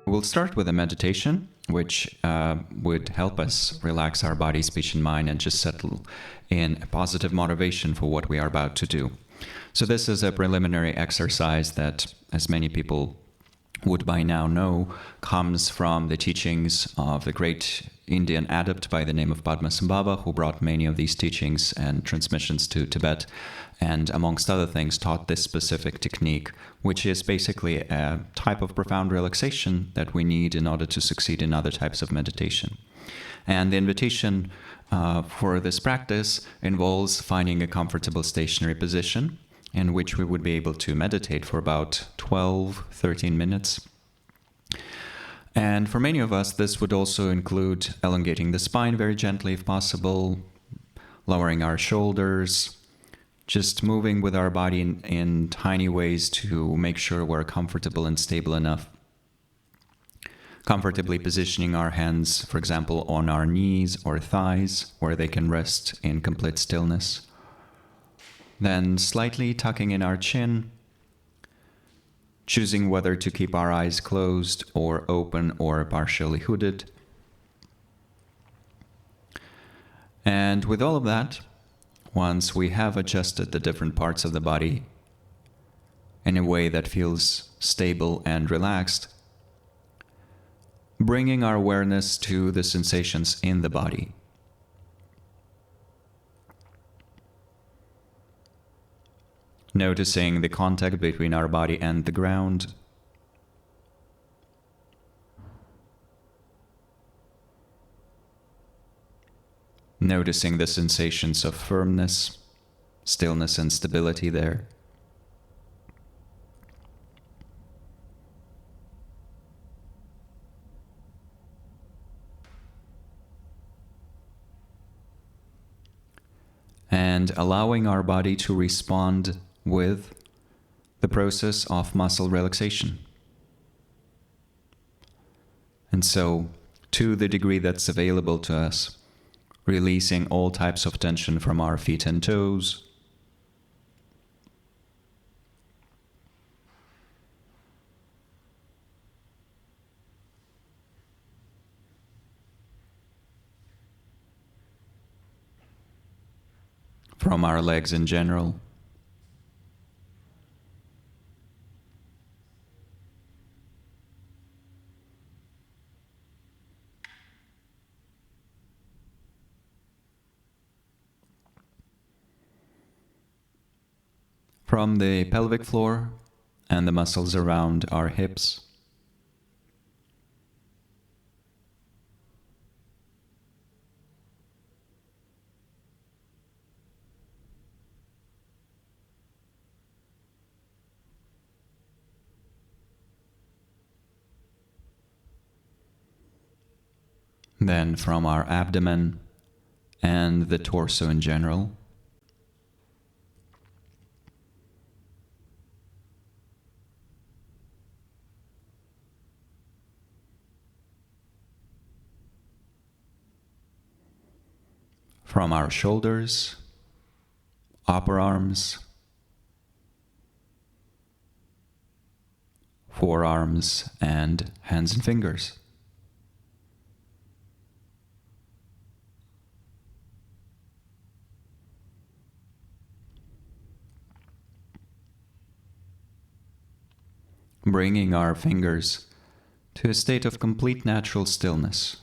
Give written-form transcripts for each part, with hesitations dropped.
We'll start with a meditation, which would help us relax our body, speech, and mind and just settle in a positive motivation for what we are about to do. So this is a preliminary exercise that, as many people would by now know, comes from the teachings of the great Indian adept by the name of Padmasambhava, who brought many of these teachings and transmissions to Tibet, and amongst other things taught this specific technique, which is basically a type of profound relaxation that we need in order to succeed in other types of meditation. And the invitation for this practice involves finding a comfortable stationary position in which we would be able to meditate for about 12-13 minutes. And for many of us, this would also include elongating the spine very gently if possible, lowering our shoulders, just moving with our body in tiny ways to make sure we're comfortable and stable enough. Comfortably positioning our hands, for example, on our knees or thighs, where they can rest in complete stillness. Then slightly tucking in our chin, choosing whether to keep our eyes closed or open or partially hooded. And with all of that, once we have adjusted the different parts of the body in a way that feels stable and relaxed, bringing our awareness to the sensations in the body. Noticing the contact between our body and the ground. Noticing the sensations of firmness, stillness, and stability there. And allowing our body to respond with the process of muscle relaxation. And so, to the degree that's available to us, releasing all types of tension from our feet and toes, from our legs in general, from the pelvic floor and the muscles around our hips, then from our abdomen and the torso in general, from our shoulders, upper arms, forearms, and hands and fingers. Bringing our fingers to a state of complete natural stillness.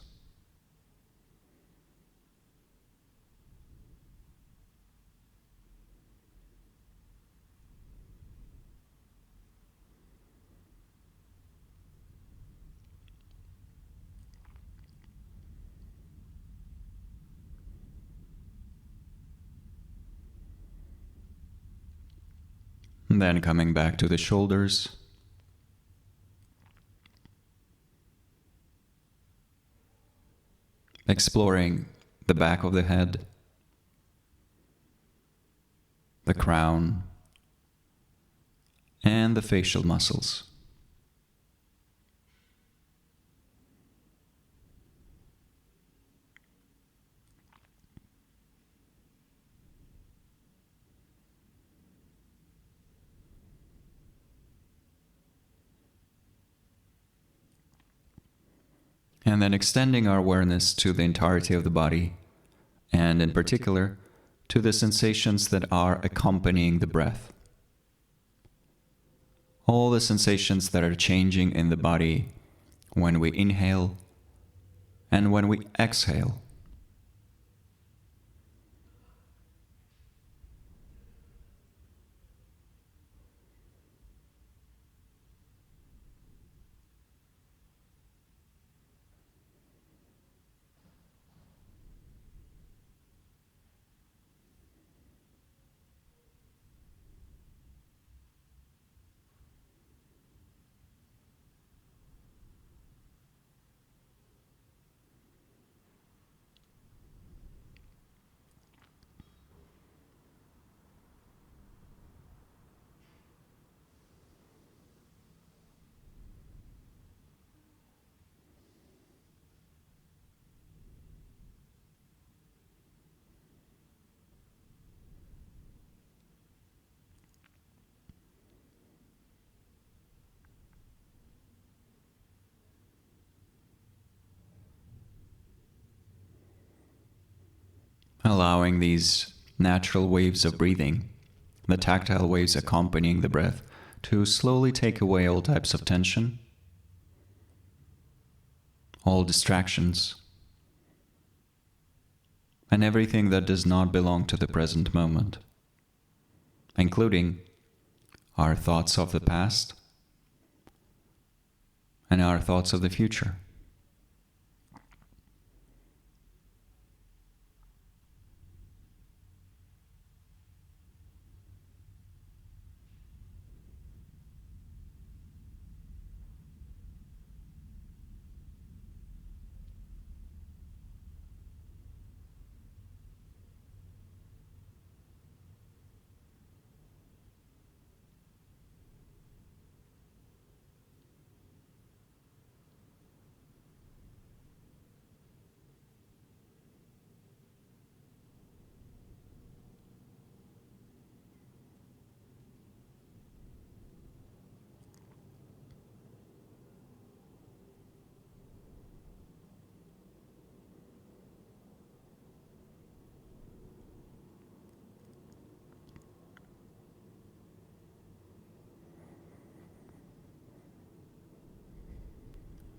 And then coming back to the shoulders, exploring the back of the head, the crown, and the facial muscles. And then extending our awareness to the entirety of the body, and in particular, to the sensations that are accompanying the breath. All the sensations that are changing in the body when we inhale and when we exhale. Allowing these natural waves of breathing, the tactile waves accompanying the breath, to slowly take away all types of tension, all distractions, and everything that does not belong to the present moment, including our thoughts of the past and our thoughts of the future.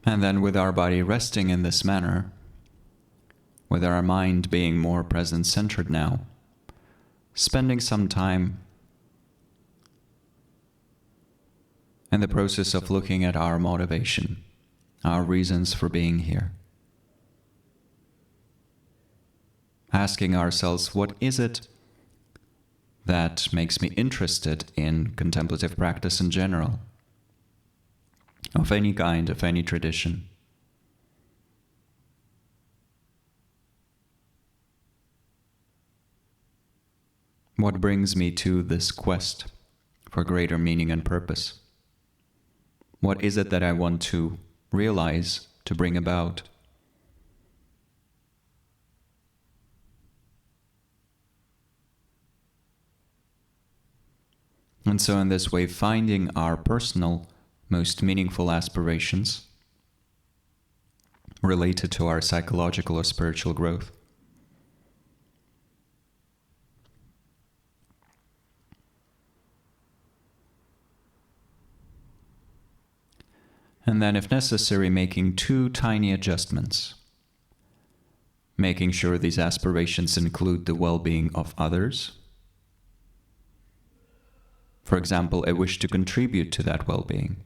And then with our body resting in this manner, with our mind being more present-centered now, spending some time in the process of looking at our motivation, our reasons for being here. Asking ourselves, what is it that makes me interested in contemplative practice in general? Of any kind, of any tradition. What brings me to this quest for greater meaning and purpose? What is it that I want to realize, to bring about? And so in this way, finding our personal most meaningful aspirations related to our psychological or spiritual growth. And then, if necessary, making 2 tiny adjustments. Making sure these aspirations include the well-being of others. For example, a wish to contribute to that well-being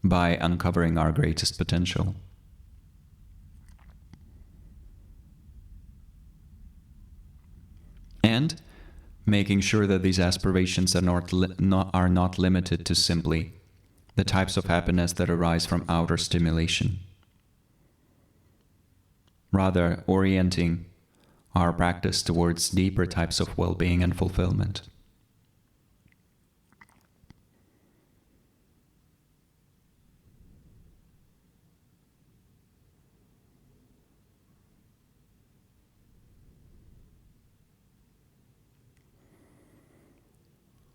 by uncovering our greatest potential. And making sure that these aspirations are not limited to simply the types of happiness that arise from outer stimulation. Rather, orienting our practice towards deeper types of well-being and fulfillment.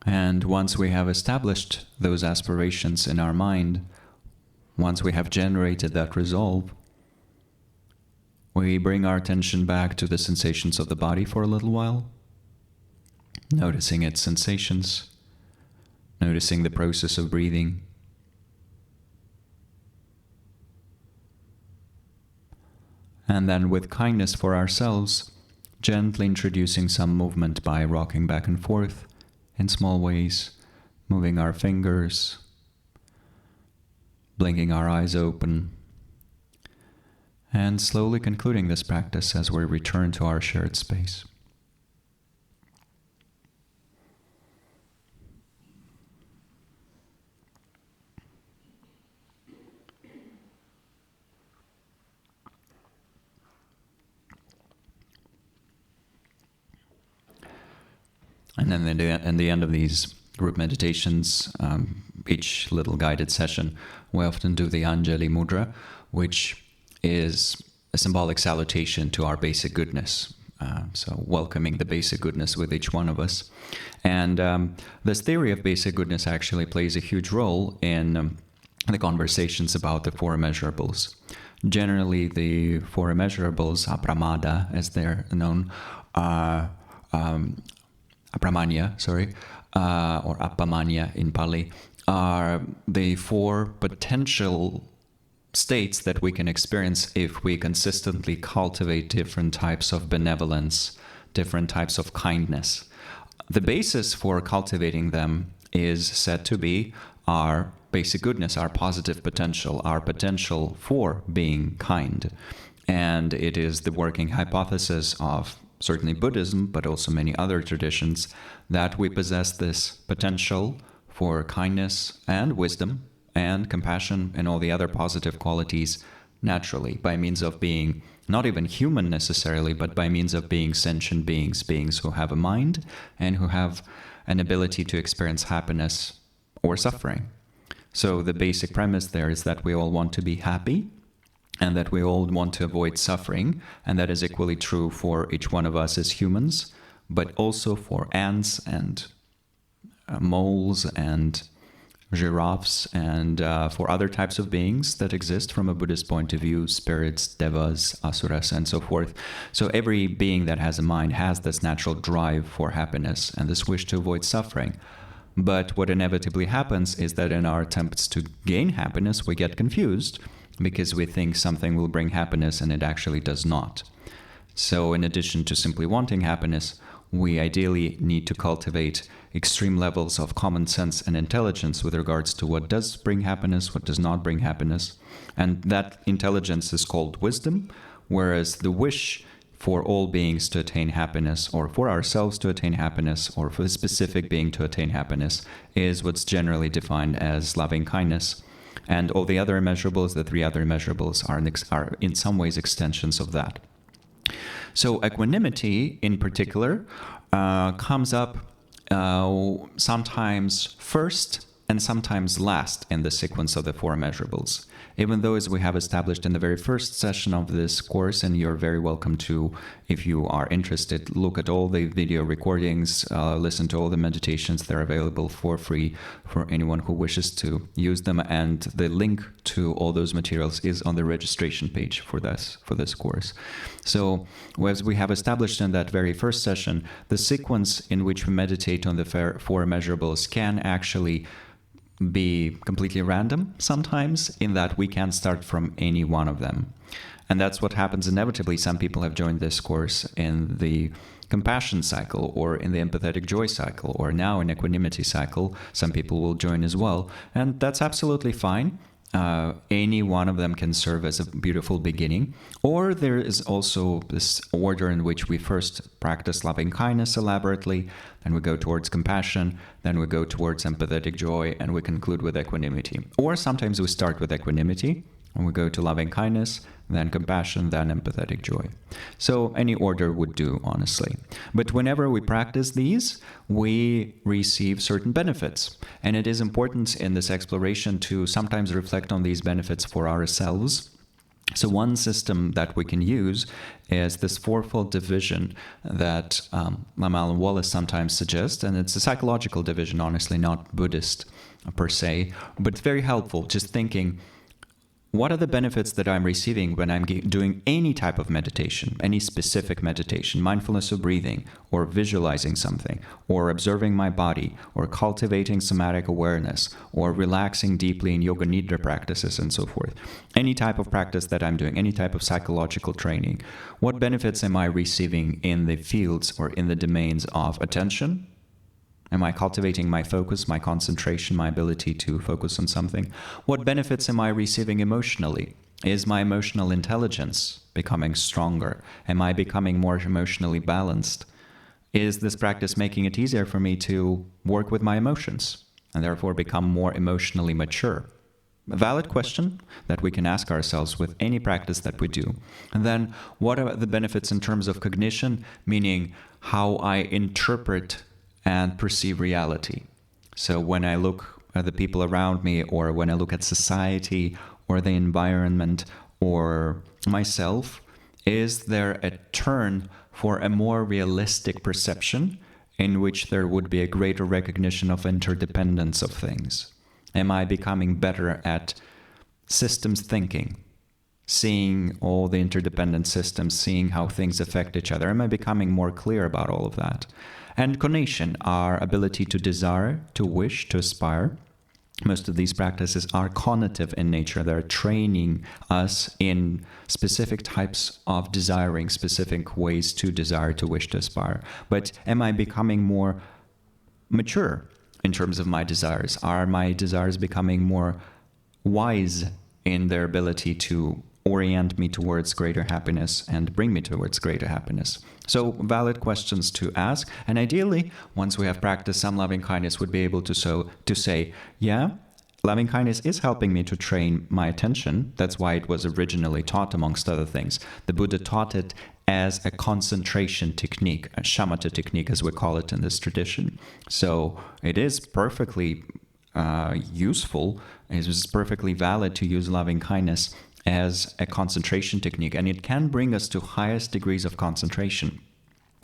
And once we have established those aspirations in our mind, once we have generated that resolve, we bring our attention back to the sensations of the body for a little while, noticing its sensations, noticing the process of breathing. And then with kindness for ourselves, gently introducing some movement by rocking back and forth in small ways, moving our fingers, blinking our eyes open, and slowly concluding this practice as we return to our shared space. And then in the end of these group meditations, each little guided session, we often do the Anjali Mudra, which is a symbolic salutation to our basic goodness. So welcoming the basic goodness with each one of us. And this theory of basic goodness actually plays a huge role in the conversations about the four immeasurables. Generally, the four immeasurables, apramada, as they're known, apramanya, or appamanya in Pali, are the four potential states that we can experience if we consistently cultivate different types of benevolence, different types of kindness. The basis for cultivating them is said to be our basic goodness, our positive potential, our potential for being kind. And it is the working hypothesis of certainly Buddhism, but also many other traditions, that we possess this potential for kindness and wisdom and compassion and all the other positive qualities naturally, by means of being not even human necessarily, but by means of being sentient beings, beings who have a mind and who have an ability to experience happiness or suffering. So the basic premise there is that we all want to be happy, and that we all want to avoid suffering, and that is equally true for each one of us as humans, but also for ants and moles and giraffes and for other types of beings that exist from a Buddhist point of view, spirits, devas, asuras, and so forth. So every being that has a mind has this natural drive for happiness and this wish to avoid suffering. But what inevitably happens is that in our attempts to gain happiness, we get confused, because we think something will bring happiness and it actually does not. So in addition to simply wanting happiness, we ideally need to cultivate extreme levels of common sense and intelligence with regards to what does bring happiness, what does not bring happiness. And that intelligence is called wisdom, whereas the wish for all beings to attain happiness, or for ourselves to attain happiness, or for a specific being to attain happiness, is what's generally defined as loving kindness. And all the other immeasurables, the three other immeasurables, are in some ways extensions of that. So equanimity, in particular, comes up sometimes first and sometimes last in the sequence of the four immeasurables. Even though, as we have established in the very first session of this course, and you're very welcome to, if you are interested, look at all the video recordings, listen to all the meditations. They're available for free for anyone who wishes to use them, and the link to all those materials is on the registration page for this course. So, as we have established in that very first session, the sequence in which we meditate on the four immeasurables can actually be completely random sometimes, in that we can start from any one of them. And that's what happens inevitably. Some people have joined this course in the compassion cycle, or in the empathetic joy cycle, or now in equanimity cycle. Some people will join as well, and that's absolutely fine. Any one of them can serve as a beautiful beginning. Or there is also this order in which we first practice loving kindness elaborately, then we go towards compassion, then we go towards empathetic joy, and we conclude with equanimity. Or sometimes we start with equanimity, and we go to loving kindness, then compassion, then empathetic joy. So any order would do, honestly. But whenever we practice these, we receive certain benefits. And it is important in this exploration to sometimes reflect on these benefits for ourselves. So one system that we can use is this fourfold division that Lama and Wallace sometimes suggest. And it's a psychological division, honestly, not Buddhist per se, but it's very helpful, just thinking, what are the benefits that I'm receiving when I'm doing any type of meditation, any specific meditation, mindfulness of breathing, or visualizing something, or observing my body, or cultivating somatic awareness, or relaxing deeply in yoga nidra practices, and so forth. Any type of practice that I'm doing, any type of psychological training, what benefits am I receiving in the fields or in the domains of attention? Am I cultivating my focus, my concentration, my ability to focus on something? What benefits am I receiving emotionally? Is my emotional intelligence becoming stronger? Am I becoming more emotionally balanced? Is this practice making it easier for me to work with my emotions and therefore become more emotionally mature? A valid question that we can ask ourselves with any practice that we do. And then what are the benefits in terms of cognition, meaning how I interpret and perceive reality? So when I look at the people around me, or when I look at society or the environment or myself, is there a turn for a more realistic perception in which there would be a greater recognition of interdependence of things? Am I becoming better at systems thinking, seeing all the interdependent systems, seeing how things affect each other? Am I becoming more clear about all of that? And conation, our ability to desire, to wish, to aspire. Most of these practices are conative in nature. They're training us in specific types of desiring, specific ways to desire, to wish, to aspire. But am I becoming more mature in terms of my desires? Are my desires becoming more wise in their ability to orient me towards greater happiness and bring me towards greater happiness? So valid questions to ask. And ideally, once we have practiced some loving kindness, would be able to say, yeah, loving kindness is helping me to train my attention. That's why it was originally taught, amongst other things. The Buddha taught it as a concentration technique, a shamatha technique, as we call it in this tradition. So it is perfectly useful, it is perfectly valid to use loving kindness as a concentration technique, and it can bring us to highest degrees of concentration,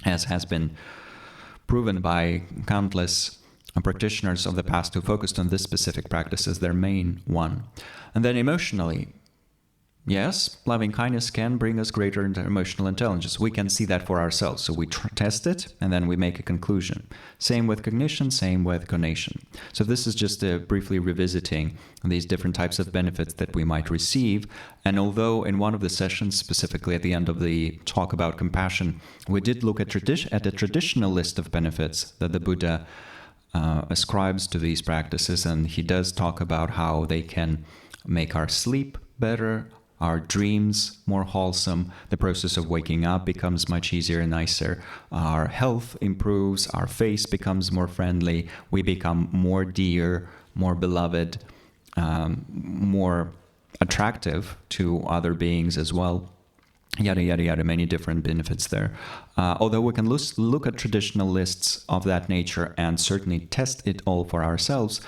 as has been proven by countless practitioners of the past who focused on this specific practice as their main one. And then emotionally, yes, loving kindness can bring us greater emotional intelligence. We can see that for ourselves. So we test it, and then we make a conclusion. Same with cognition, same with conation. So this is just briefly revisiting these different types of benefits that we might receive. And although in one of the sessions, specifically at the end of the talk about compassion, we did look at a traditional list of benefits that the Buddha ascribes to these practices, and he does talk about how they can make our sleep better, our dreams more wholesome, the process of waking up becomes much easier and nicer, our health improves, our face becomes more friendly, we become more dear, more beloved, more attractive to other beings as well. Yada, yada, yada, many different benefits there. Although we can look at traditional lists of that nature and certainly test it all for ourselves,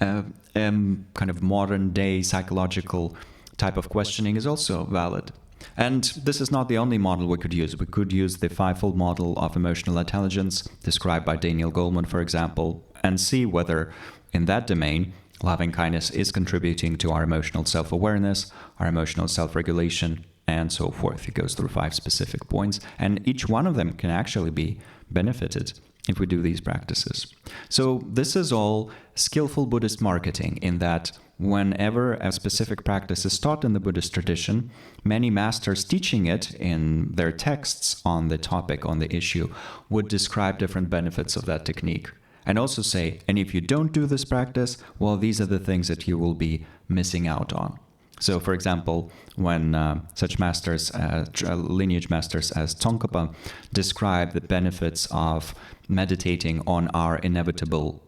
kind of modern day psychological type of questioning is also valid. And this is not the only model we could use. We could use the fivefold model of emotional intelligence described by Daniel Goleman, for example, and see whether in that domain loving kindness is contributing to our emotional self-awareness, our emotional self-regulation, and so forth. It goes through 5 specific points, and each one of them can actually be benefited if we do these practices. So this is all skillful Buddhist marketing, in that whenever a specific practice is taught in the Buddhist tradition, many masters teaching it in their texts on the topic, on the issue, would describe different benefits of that technique. And also say, and if you don't do this practice, well, these are the things that you will be missing out on. So, for example, when such masters, lineage masters as Tsongkhapa, describe the benefits of meditating on our inevitable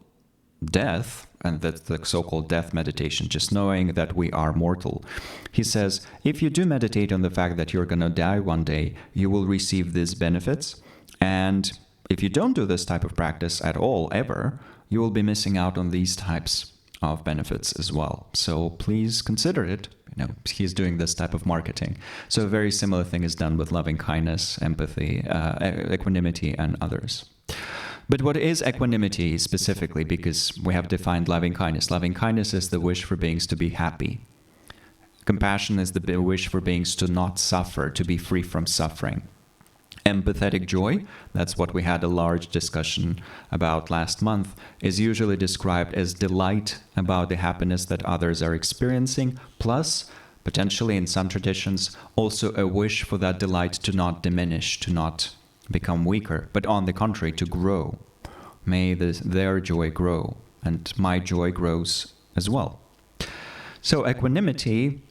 death, and that's the so-called death meditation, just knowing that we are mortal. He says, if you do meditate on the fact that you're going to die one day, you will receive these benefits. And if you don't do this type of practice at all, ever, you will be missing out on these types of benefits as well. So please consider it. You know, he's doing this type of marketing. So a very similar thing is done with loving kindness, empathy, equanimity, and others. But what is equanimity specifically? Because we have defined loving kindness. Loving kindness is the wish for beings to be happy. Compassion is the wish for beings to not suffer, to be free from suffering. Empathetic joy, that's what we had a large discussion about last month, is usually described as delight about the happiness that others are experiencing, plus, potentially in some traditions, also a wish for that delight to not diminish, to not become weaker, but on the contrary, to grow. May their joy grow, and my joy grows as well. So equanimity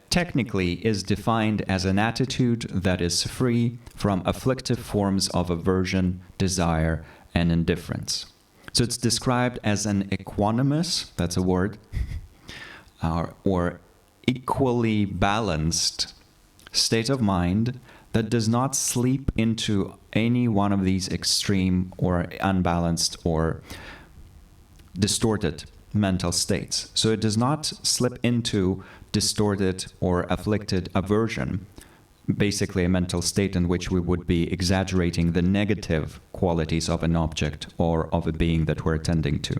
technically is defined as an attitude that is free from afflictive forms of aversion, desire, and indifference. So it's described as an equanimous, that's a word, or equally balanced state of mind that does not slip into any one of these extreme or unbalanced or distorted mental states. So it does not slip into distorted or afflicted aversion, basically a mental state in which we would be exaggerating the negative qualities of an object or of a being that we're attending to.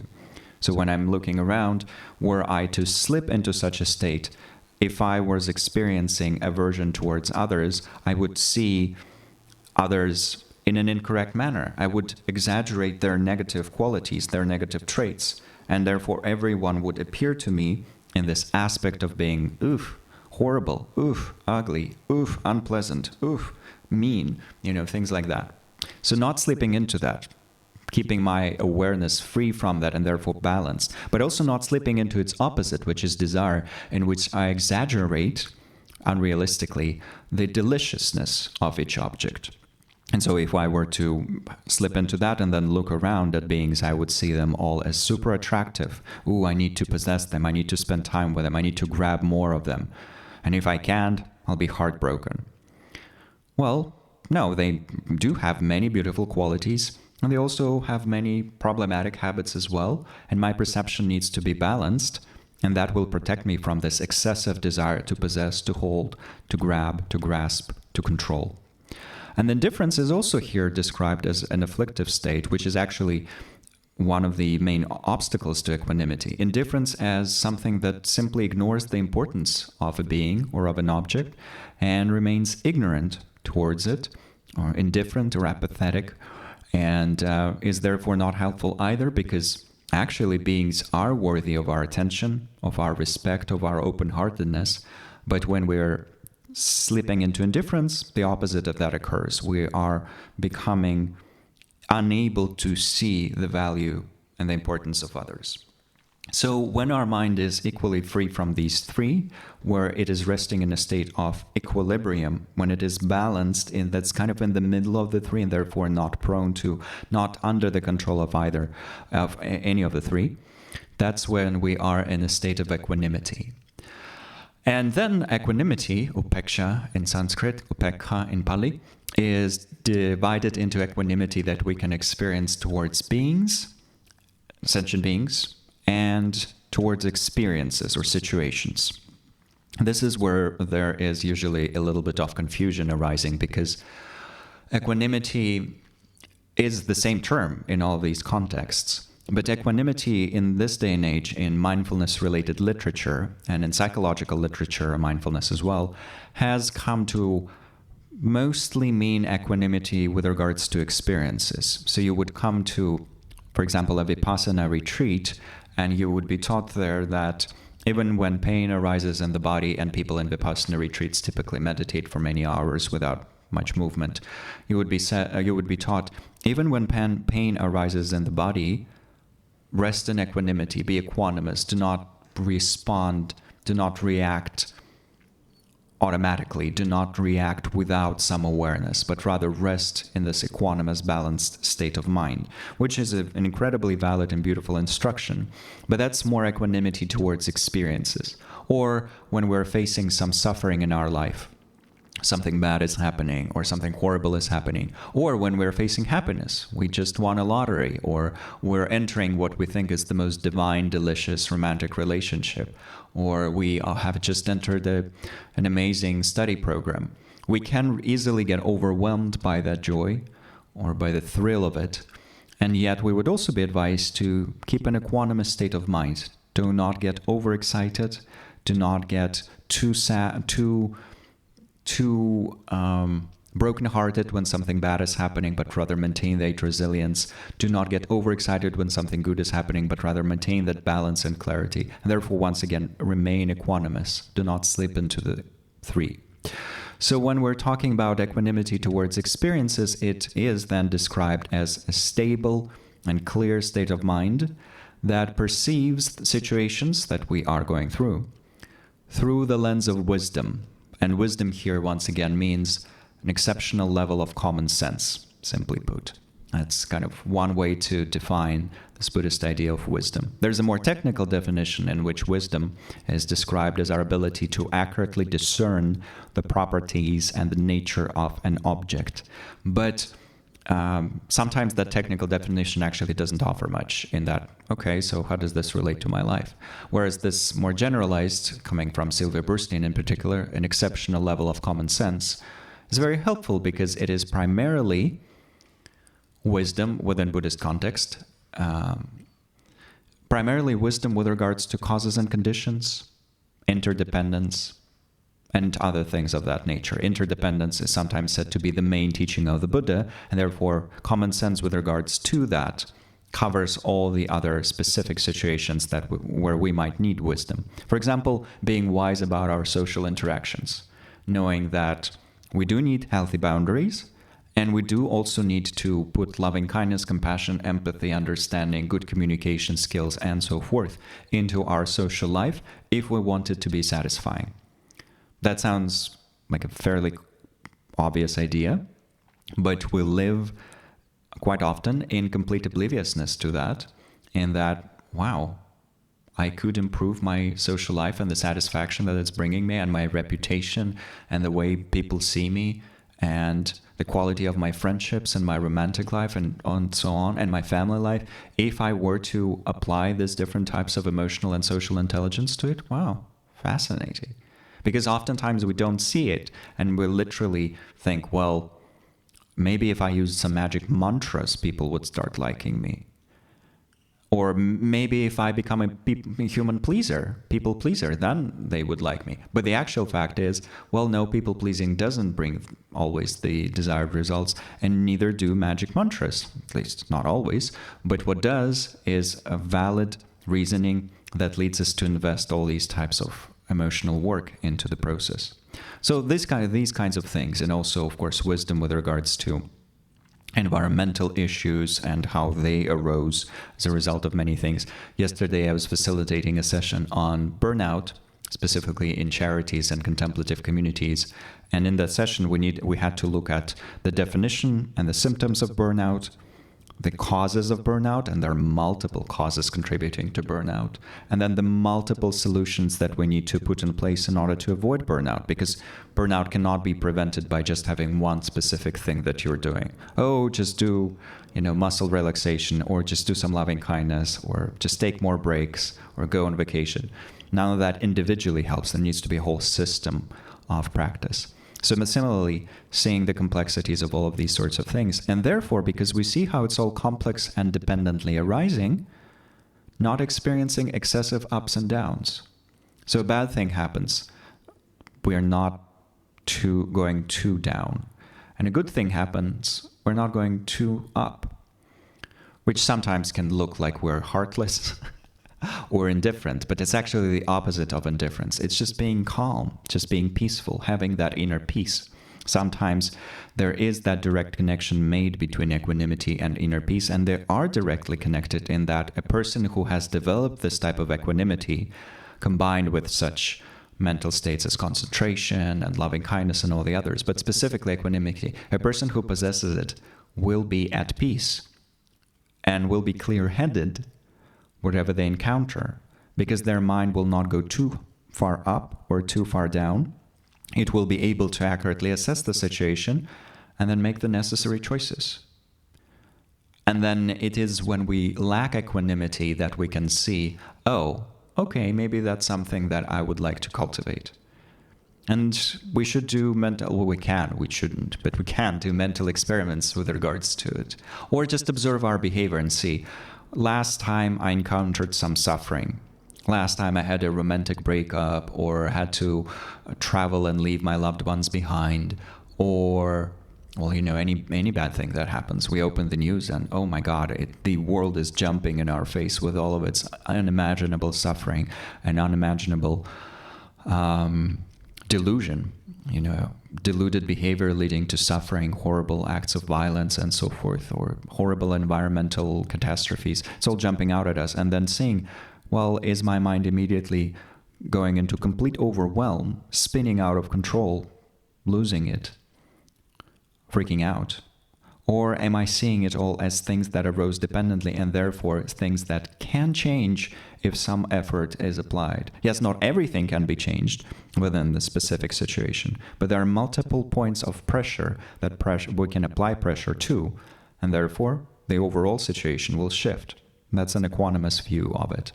So when I'm looking around, were I to slip into such a state, if I was experiencing aversion towards others, I would see others in an incorrect manner. I would exaggerate their negative qualities, their negative traits, and therefore everyone would appear to me in this aspect of being, oof, horrible, oof, ugly, oof, unpleasant, oof, mean, things like that. So not slipping into that, keeping my awareness free from that and therefore balanced, but also not slipping into its opposite, which is desire, in which I exaggerate, unrealistically, the deliciousness of each object. And so if I were to slip into that and then look around at beings, I would see them all as super attractive. Ooh, I need to possess them. I need to spend time with them. I need to grab more of them. And if I can't, I'll be heartbroken. Well, no, they do have many beautiful qualities, and they also have many problematic habits as well. And my perception needs to be balanced, and that will protect me from this excessive desire to possess, to hold, to grab, to grasp, to control. And indifference is also here described as an afflictive state, which is actually one of the main obstacles to equanimity. Indifference as something that simply ignores the importance of a being or of an object and remains ignorant towards it, or indifferent or apathetic, and is therefore not helpful either, because actually beings are worthy of our attention, of our respect, of our open-heartedness. But when we're slipping into indifference, the opposite of that occurs. We are becoming unable to see the value and the importance of others. So when our mind is equally free from these three, where it is resting in a state of equilibrium, when it is balanced, that's kind of in the middle of the three and therefore not prone to, not under the control of either of any of the three, that's when we are in a state of equanimity. And then equanimity, upeksha in Sanskrit, upekha in Pali, is divided into equanimity that we can experience towards beings, sentient beings, and towards experiences or situations. This is where there is usually a little bit of confusion arising, because equanimity is the same term in all these contexts. But equanimity in this day and age, in mindfulness-related literature, and in psychological literature, mindfulness as well, has come to mostly mean equanimity with regards to experiences. So you would come to, for example, a Vipassana retreat, and you would be taught there that even when pain arises in the body, and people in Vipassana retreats typically meditate for many hours without much movement, you would be taught, even when pain arises in the body, rest in equanimity, be equanimous, do not respond, do not react automatically, do not react without some awareness, but rather rest in this equanimous, balanced state of mind, which is an incredibly valid and beautiful instruction. But that's more equanimity towards experiences, or when we're facing some suffering in our life. Something bad is happening, or something horrible is happening, or when we're facing happiness, we just won a lottery, or we're entering what we think is the most divine, delicious, romantic relationship, or we have just entered an amazing study program. We can easily get overwhelmed by that joy, or by the thrill of it, and yet we would also be advised to keep an equanimous state of mind. Do not get overexcited. Do not get too sad, too brokenhearted when something bad is happening, but rather maintain that resilience. Do not get overexcited when something good is happening, but rather maintain that balance and clarity. And therefore, once again, remain equanimous. Do not slip into the 3. So when we're talking about equanimity towards experiences, it is then described as a stable and clear state of mind that perceives situations that we are going through the lens of wisdom. And wisdom here, once again, means an exceptional level of common sense, simply put. That's kind of one way to define this Buddhist idea of wisdom. There's a more technical definition in which wisdom is described as our ability to accurately discern the properties and the nature of an object. But sometimes that technical definition actually doesn't offer much in that, okay, so how does this relate to my life? Whereas this more generalized, coming from Sylvia Burstein in particular, an exceptional level of common sense, is very helpful because it is primarily wisdom within Buddhist context, primarily wisdom with regards to causes and conditions, interdependence, and other things of that nature. Interdependence is sometimes said to be the main teaching of the Buddha, and therefore common sense with regards to that covers all the other specific situations that where we might need wisdom. For example, being wise about our social interactions, knowing that we do need healthy boundaries, and we do also need to put loving kindness, compassion, empathy, understanding, good communication skills, and so forth into our social life if we want it to be satisfying. That sounds like a fairly obvious idea, but we live quite often in complete obliviousness to that, in that, wow, I could improve my social life and the satisfaction that it's bringing me and my reputation and the way people see me and the quality of my friendships and my romantic life and so on, and my family life, if I were to apply these different types of emotional and social intelligence to it. Wow, fascinating. Because oftentimes we don't see it, and we literally think, well, maybe if I used some magic mantras, people would start liking me. Or maybe if I become a human pleaser, people pleaser, then they would like me. But the actual fact is, well, no, people pleasing doesn't bring always the desired results, and neither do magic mantras, at least not always. But what does is a valid reasoning that leads us to invest all these types of emotional work into the process. So these kinds of things, and also, of course, wisdom with regards to environmental issues and how they arose as a result of many things. Yesterday, I was facilitating a session on burnout, specifically in charities and contemplative communities. And in that session, we had to look at the definition and the symptoms of burnout, the causes of burnout, and there are multiple causes contributing to burnout, and then the multiple solutions that we need to put in place in order to avoid burnout, because burnout cannot be prevented by just having one specific thing that you're doing. Oh, just do, muscle relaxation, or just do some loving kindness, or just take more breaks, or go on vacation. None of that individually helps. There needs to be a whole system of practice. So similarly, seeing the complexities of all of these sorts of things. And therefore, because we see how it's all complex and dependently arising, not experiencing excessive ups and downs. So a bad thing happens. We are not going too down. And a good thing happens. We're not going too up, which sometimes can look like we're heartless or indifferent, but it's actually the opposite of indifference. It's just being calm, just being peaceful, having that inner peace. Sometimes there is that direct connection made between equanimity and inner peace, and they are directly connected in that a person who has developed this type of equanimity, combined with such mental states as concentration and loving kindness and all the others, but specifically equanimity, a person who possesses it will be at peace and will be clear-headed whatever they encounter, because their mind will not go too far up or too far down. It will be able to accurately assess the situation and then make the necessary choices. And then it is when we lack equanimity that we can see, oh, okay, maybe that's something that I would like to cultivate. And we should do we shouldn't, but we can do mental experiments with regards to it. Or just observe our behavior and see, last time I encountered some suffering, last time I had a romantic breakup, or had to travel and leave my loved ones behind, or, well, any bad thing that happens. We open the news and, oh my God, the world is jumping in our face with all of its unimaginable suffering and unimaginable delusion, deluded behavior leading to suffering, horrible acts of violence and so forth, or horrible environmental catastrophes. It's all jumping out at us. And then seeing, well, is my mind immediately going into complete overwhelm, spinning out of control, losing it, freaking out? Or am I seeing it all as things that arose dependently and therefore things that can change if some effort is applied? Yes, not everything can be changed within the specific situation, but there are multiple points of pressure that we can apply pressure to, and therefore the overall situation will shift. That's an equanimous view of it.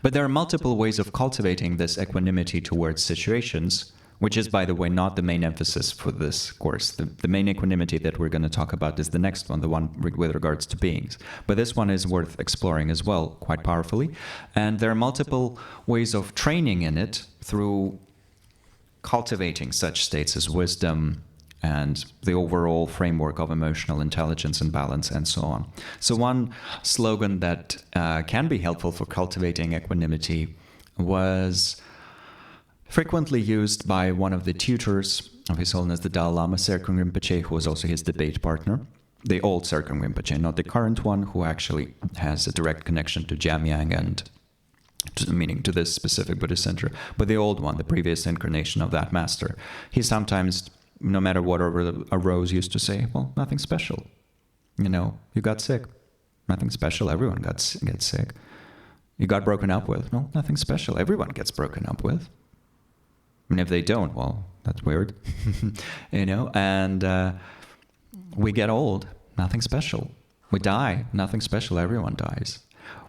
But there are multiple ways of cultivating this equanimity towards situations, which is, by the way, not the main emphasis for this course. The main equanimity that we're going to talk about is the next one, the one with regards to beings. But this one is worth exploring as well, quite powerfully. And there are multiple ways of training in it through cultivating such states as wisdom and the overall framework of emotional intelligence and balance and so on. So one slogan that can be helpful for cultivating equanimity was frequently used by one of the tutors of His Holiness the Dalai Lama, Serkung Rinpoche, who was also his debate partner. The old Serkung Rinpoche, not the current one, who actually has a direct connection to Jamyang and meaning to this specific Buddhist center, but the old one, the previous incarnation of that master. He sometimes, no matter what arose, used to say, well, nothing special. You got sick. Nothing special. Everyone gets sick. You got broken up with. No, nothing special. Everyone gets broken up with. And if they don't, well, that's weird, and we get old, nothing special. We die, nothing special, everyone dies.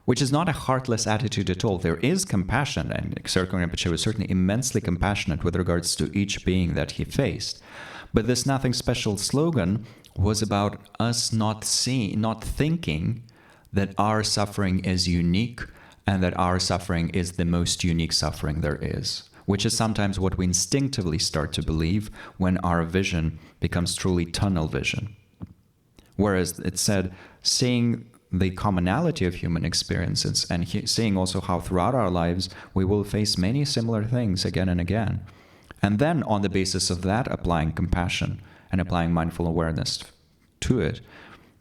Which is not a heartless attitude at all. There is compassion, and Serkung Rinpoche was certainly immensely compassionate with regards to each being that he faced. But this nothing special slogan was about us not thinking that our suffering is unique and that our suffering is the most unique suffering there is, which is sometimes what we instinctively start to believe when our vision becomes truly tunnel vision. Whereas it said, seeing the commonality of human experiences and seeing also how throughout our lives we will face many similar things again and again. And then on the basis of that, applying compassion and applying mindful awareness to it.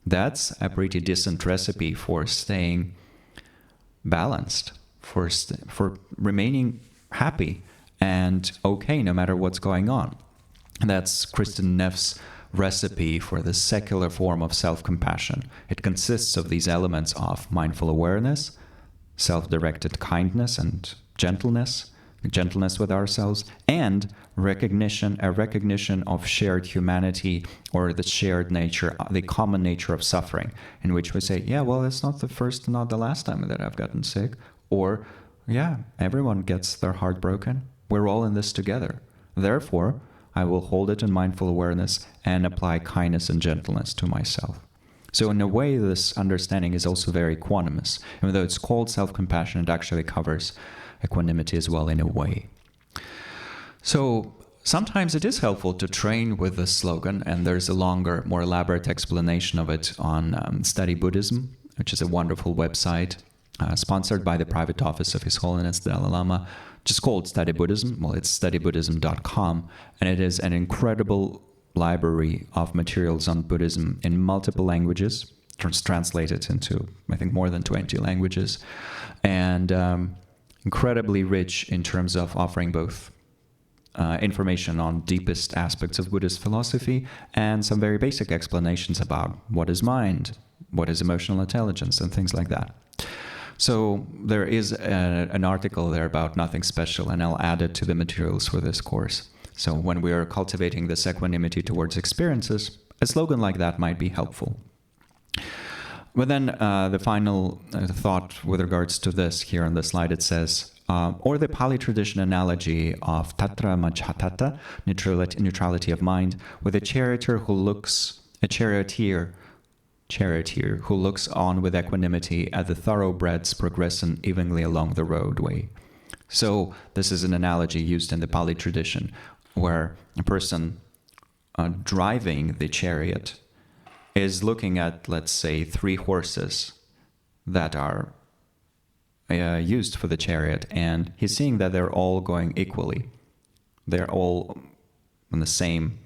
That's a pretty decent recipe for staying balanced, for remaining happy and okay no matter what's going on. And that's Kristen Neff's recipe for the secular form of self-compassion. It consists of these elements of mindful awareness, self-directed kindness and gentleness with ourselves, and a recognition of shared humanity, or the shared nature, the common nature of suffering, in which we say, yeah, well, it's not the first, not the last time that I've gotten sick, or, yeah, everyone gets their heart broken. We're all in this together. Therefore, I will hold it in mindful awareness and apply kindness and gentleness to myself. So in a way, this understanding is also very equanimous. Even though it's called self-compassion, it actually covers equanimity as well in a way. So sometimes it is helpful to train with this slogan, and there's a longer, more elaborate explanation of it on Study Buddhism, which is a wonderful website sponsored by the private office of His Holiness the Dalai Lama, just called Study Buddhism. Well, it's studybuddhism.com, and it is an incredible library of materials on Buddhism in multiple languages, translated into, I think, more than 20 languages, and incredibly rich in terms of offering both information on deepest aspects of Buddhist philosophy and some very basic explanations about what is mind, what is emotional intelligence, and things like that. So there is an article there about nothing special, and I'll add it to the materials for this course. So when we are cultivating this equanimity towards experiences, a slogan like that might be helpful. But then the final thought with regards to this here on the slide, it says, or the Pali tradition analogy of tatra majhatata, neutrality of mind, with a charioteer charioteer who looks on with equanimity at the thoroughbreds progressing evenly along the roadway. So this is an analogy used in the Pali tradition, where a person driving the chariot is looking at, let's say, 3 horses that are used for the chariot, and he's seeing that they're all going equally. They're all on the same,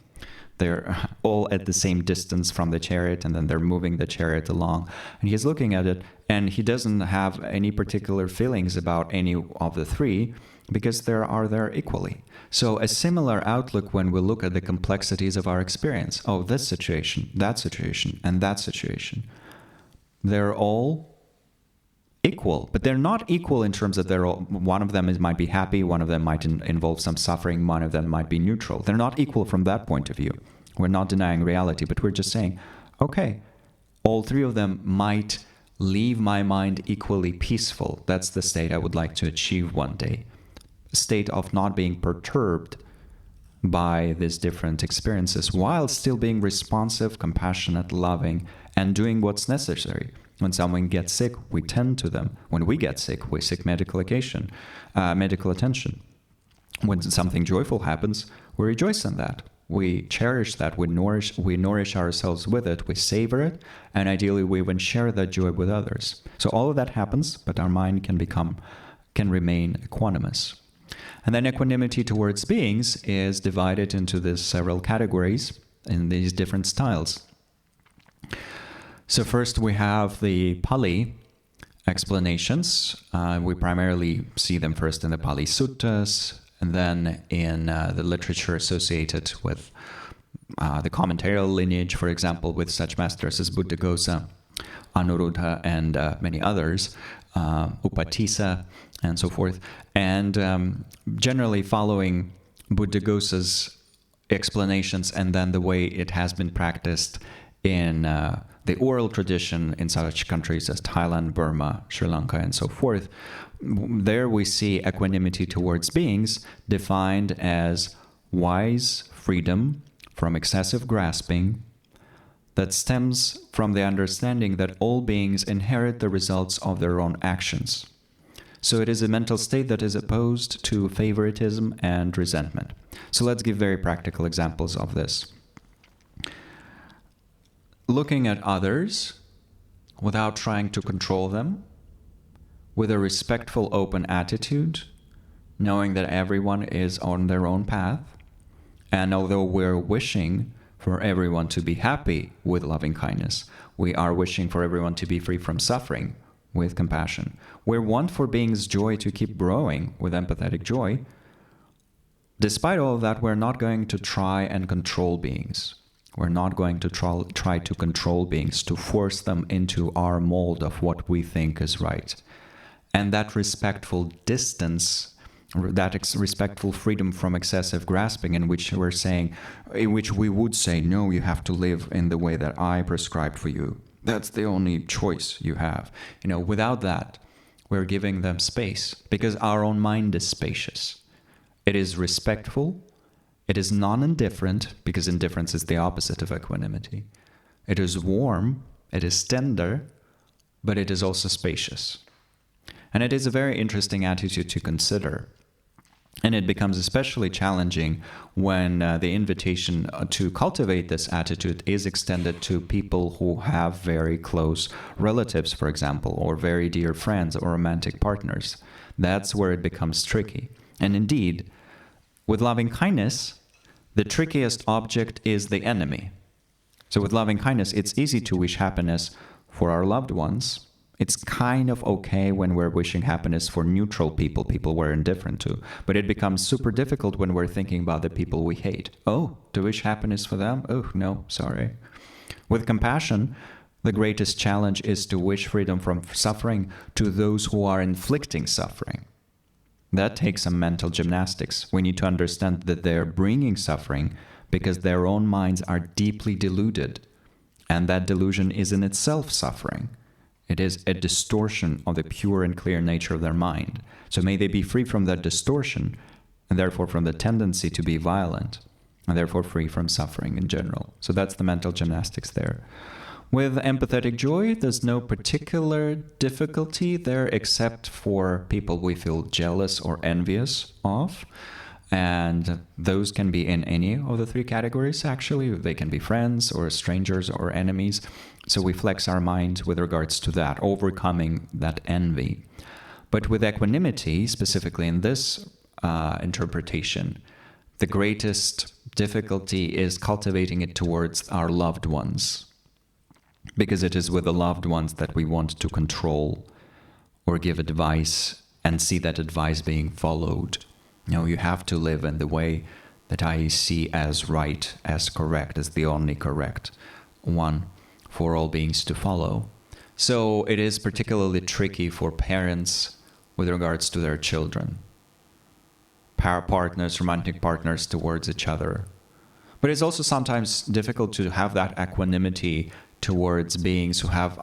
they're all at the same distance from the chariot, and then they're moving the chariot along. And he's looking at it, and he doesn't have any particular feelings about any of the 3, because they're equally. So a similar outlook when we look at the complexities of our experience. Oh, this situation, and that situation. They're all equal, but they're not equal in terms that one of them might be happy, one of them might involve some suffering, one of them might be neutral. They're not equal from that point of view. We're not denying reality, but we're just saying, okay, all 3 of them might leave my mind equally peaceful. That's the state I would like to achieve one day. A state of not being perturbed by these different experiences while still being responsive, compassionate, loving, and doing what's necessary. When someone gets sick, we tend to them. When we get sick, we seek medical attention. When something joyful happens, we rejoice in that. We cherish that. We nourish ourselves with it. We savor it, and ideally, we even share that joy with others. So all of that happens, but our mind can remain equanimous. And then equanimity towards beings is divided into these several categories in these different styles. So first we have the Pali explanations. We primarily see them first in the Pali Suttas, and then in the literature associated with the commentarial lineage, for example, with such masters as Buddhaghosa, Anuruddha, and many others, Upatissa, and so forth. And generally following Buddhaghosa's explanations and then the way it has been practiced in the oral tradition in such countries as Thailand, Burma, Sri Lanka, and so forth. There we see equanimity towards beings defined as wise freedom from excessive grasping that stems from the understanding that all beings inherit the results of their own actions. So it is a mental state that is opposed to favoritism and resentment. So let's give very practical examples of this. Looking at others without trying to control them, with a respectful, open attitude, knowing that everyone is on their own path, and although we're wishing for everyone to be happy with loving kindness, we are wishing for everyone to be free from suffering with compassion. We want for beings' joy to keep growing with empathetic joy. Despite all of that, we're not going to try and control beings. We're not going to try to control beings, to force them into our mold of what we think is right. And that respectful distance, that respectful freedom from excessive grasping, in which we would say, no, you have to live in the way that I prescribe for you. That's the only choice you have. Without that, we're giving them space, because our own mind is spacious. It is respectful. It is non-indifferent, because indifference is the opposite of equanimity. It is warm. It is tender, but it is also spacious. And it is a very interesting attitude to consider. And it becomes especially challenging when the invitation to cultivate this attitude is extended to people who have very close relatives, for example, or very dear friends or romantic partners. That's where it becomes tricky. And indeed, with loving kindness, the trickiest object is the enemy. So with loving kindness, it's easy to wish happiness for our loved ones. It's kind of okay when we're wishing happiness for neutral people we're indifferent to. But it becomes super difficult when we're thinking about the people we hate. Oh, to wish happiness for them? Oh, no, sorry. With compassion, the greatest challenge is to wish freedom from suffering to those who are inflicting suffering. That takes some mental gymnastics. We need to understand that they're bringing suffering because their own minds are deeply deluded. And that delusion is in itself suffering. It is a distortion of the pure and clear nature of their mind. So may they be free from that distortion, and therefore from the tendency to be violent, and therefore free from suffering in general. So that's the mental gymnastics there. With empathetic joy, there's no particular difficulty there except for people we feel jealous or envious of. And those can be in any of the three categories, actually. They can be friends or strangers or enemies. So we flex our mind with regards to that, overcoming that envy. But with equanimity, specifically in this interpretation, the greatest difficulty is cultivating it towards our loved ones. Because it is with the loved ones that we want to control or give advice and see that advice being followed. You have to live in the way that I see as right, as correct, as the only correct one for all beings to follow. So it is particularly tricky for parents with regards to their children. Partners, romantic partners towards each other. But it's also sometimes difficult to have that equanimity towards beings who have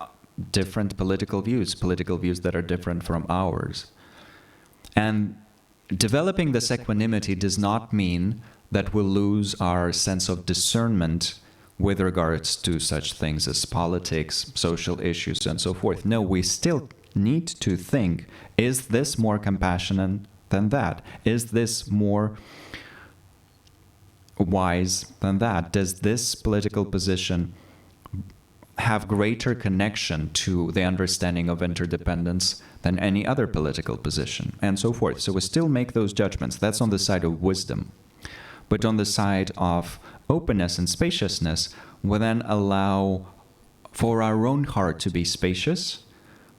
different political views that are different from ours. And developing this equanimity does not mean that we'll lose our sense of discernment with regards to such things as politics, social issues, and so forth. No, we still need to think, is this more compassionate than that? Is this more wise than that? Does this political position have greater connection to the understanding of interdependence than any other political position, and so forth? So we still make those judgments. That's on the side of wisdom. But on the side of openness and spaciousness, we then allow for our own heart to be spacious,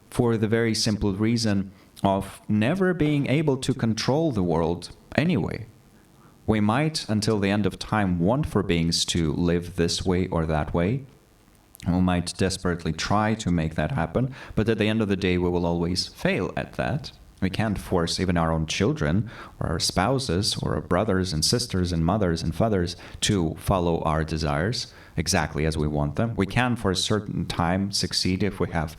for the very simple reason of never being able to control the world anyway. We might, until the end of time, want for beings to live this way or that way. We might desperately try to make that happen, but at the end of the day, we will always fail at that. We can't force even our own children or our spouses or our brothers and sisters and mothers and fathers to follow our desires exactly as we want them. We can, for a certain time, succeed if we have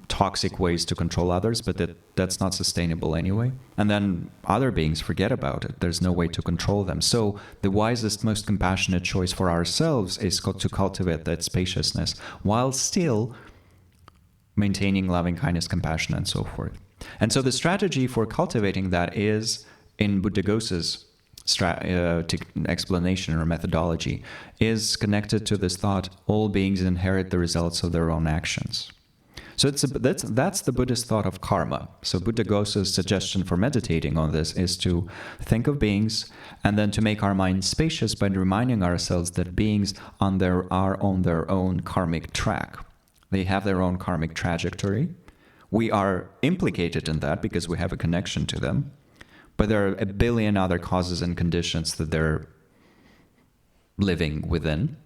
toxic ways to control others, but that's not sustainable anyway. And then other beings forget about it. There's no way to control them. So the wisest, most compassionate choice for ourselves is to cultivate that spaciousness while still maintaining loving kindness, compassion, and so forth. And so the strategy for cultivating that is, in Buddhaghosa's explanation or methodology, is connected to this thought, all beings inherit the results of their own actions. So that's the Buddhist thought of karma. So Buddhaghosa's suggestion for meditating on this is to think of beings and then to make our mind spacious by reminding ourselves that beings are on their own karmic track. They have their own karmic trajectory. We are implicated in that because we have a connection to them. But there are a billion other causes and conditions that they're living within.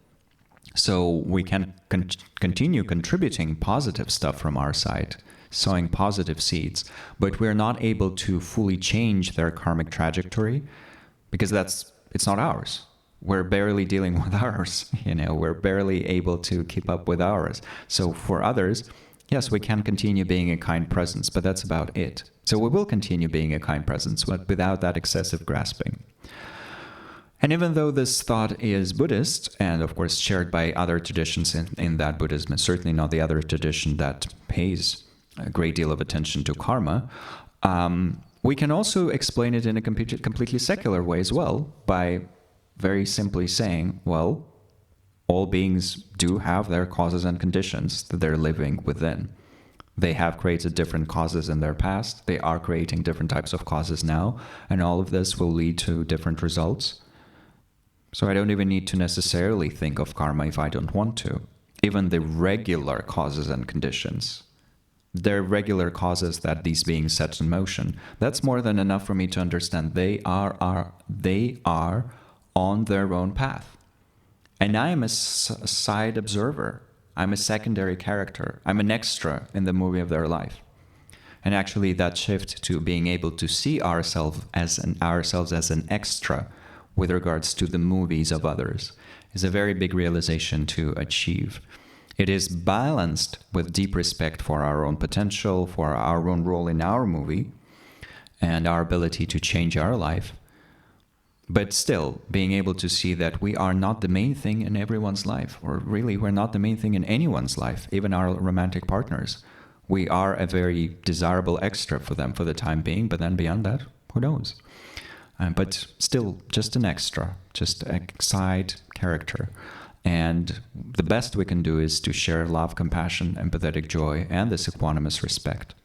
So we can continue contributing positive stuff from our side, sowing positive seeds, but we're not able to fully change their karmic trajectory because it's not ours. We're barely dealing with ours, we're barely able to keep up with ours. So for others, yes, we can continue being a kind presence, but that's about it. So we will continue being a kind presence, but without that excessive grasping. And even though this thought is Buddhist, and of course shared by other traditions in that Buddhism, and certainly not the other tradition that pays a great deal of attention to karma, we can also explain it in a completely secular way as well, by very simply saying, well, all beings do have their causes and conditions that they're living within. They have created different causes in their past, they are creating different types of causes now, and all of this will lead to different results. So I don't even need to necessarily think of karma if I don't want to. Even the regular causes and conditions, they're regular causes that these beings set in motion. That's more than enough for me to understand they are on their own path. And I am a side observer. I'm a secondary character. I'm an extra in the movie of their life. And actually that shift to being able to see ourselves as an extra with regards to the movies of others is a very big realization to achieve. It is balanced with deep respect for our own potential, for our own role in our movie, and our ability to change our life, But still, being able to see that we are not the main thing in everyone's life, or really we're not the main thing in anyone's life, even our romantic partners. We are a very desirable extra for them for the time being, but then beyond that, who knows? But still, just an extra, just a side character. And the best we can do is to share love, compassion, empathetic joy, and this equanimous respect.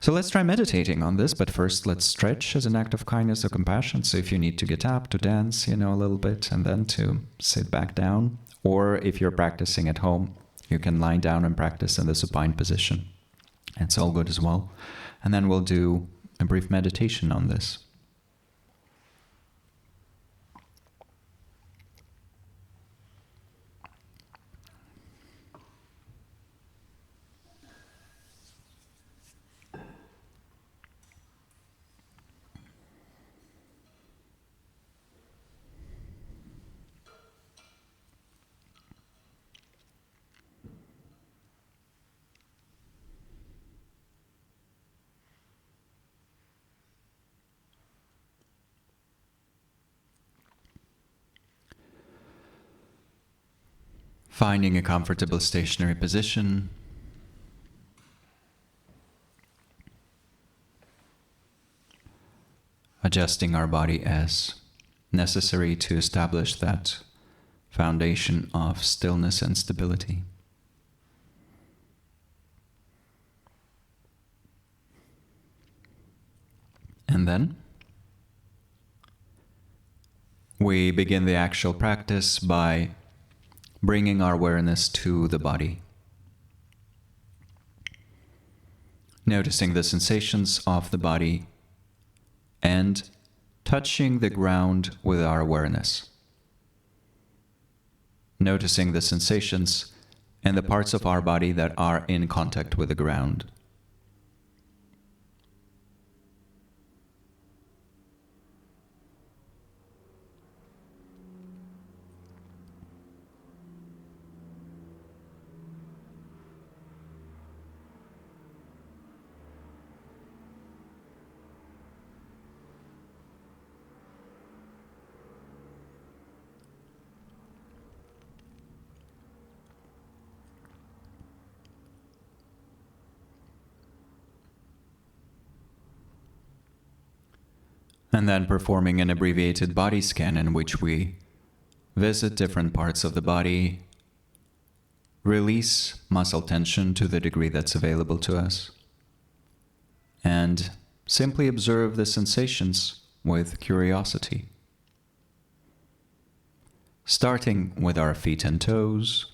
So let's try meditating on this, but first let's stretch as an act of kindness or compassion. So if you need to get up, to dance, a little bit, and then to sit back down, or if you're practicing at home, you can lie down and practice in the supine position. It's all good as well. And then we'll do a brief meditation on this. Finding a comfortable stationary position. Adjusting our body as necessary to establish that foundation of stillness and stability. And then we begin the actual practice by bringing our awareness to the body. Noticing the sensations of the body and touching the ground with our awareness. Noticing the sensations and the parts of our body that are in contact with the ground. And then performing an abbreviated body scan in which we visit different parts of the body, release muscle tension to the degree that's available to us, and simply observe the sensations with curiosity. Starting with our feet and toes,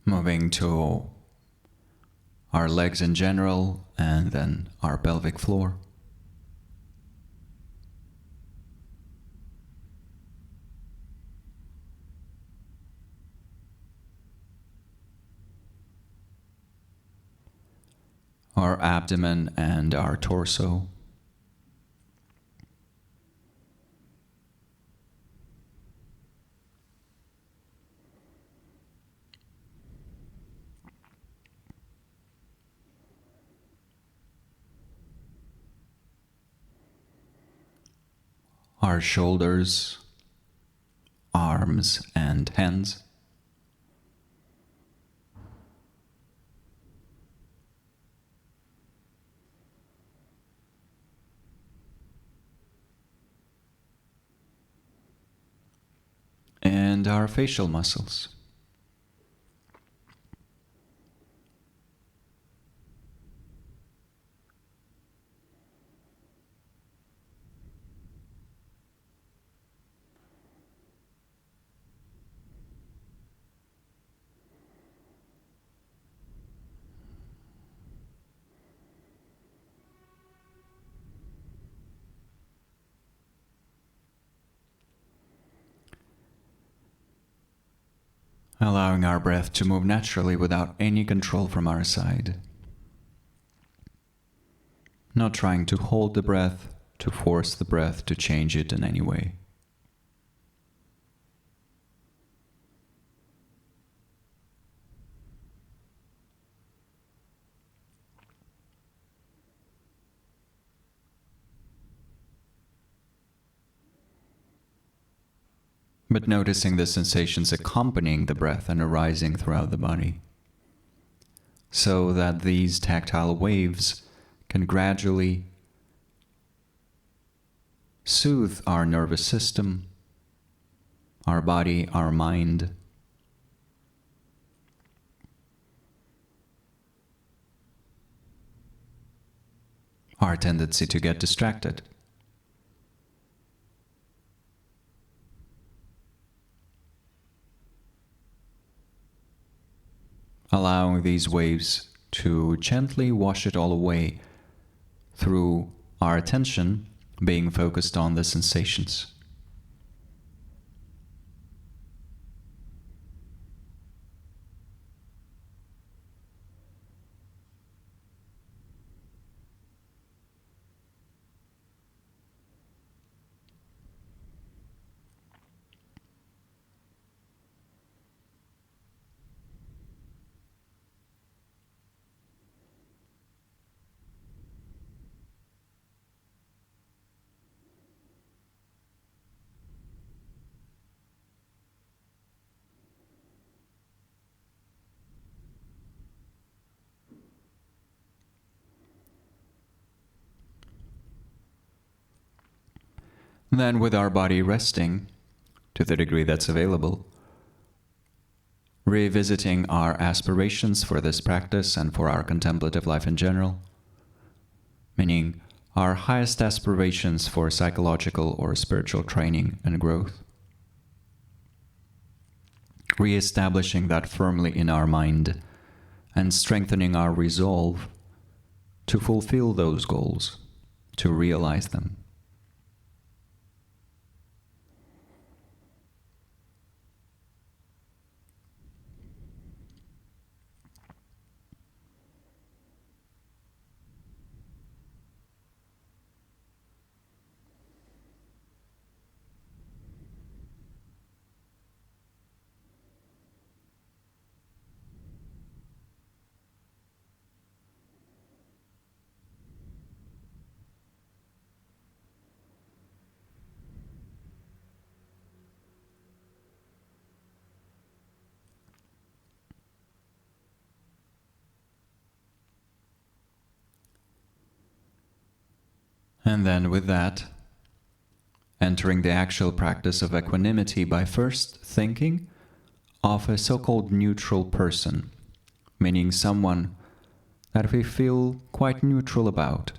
moving to our legs in general, and then our pelvic floor. Our abdomen and our torso. Our shoulders, arms, and hands. And our facial muscles. Allowing our breath to move naturally without any control from our side. not trying to hold the breath, to force the breath, to change it in any way. But noticing the sensations accompanying the breath and arising throughout the body, so that these tactile waves can gradually soothe our nervous system, our body, our mind, our tendency to get distracted. Allowing these waves to gently wash it all away through our attention being focused on the sensations. Then, with our body resting, to the degree that's available, revisiting our aspirations for this practice and for our contemplative life in general, meaning our highest aspirations for psychological or spiritual training and growth, re-establishing that firmly in our mind and strengthening our resolve to fulfill those goals, to realize them. And then with that, entering the actual practice of equanimity by first thinking of a so-called neutral person, meaning someone that we feel quite neutral about.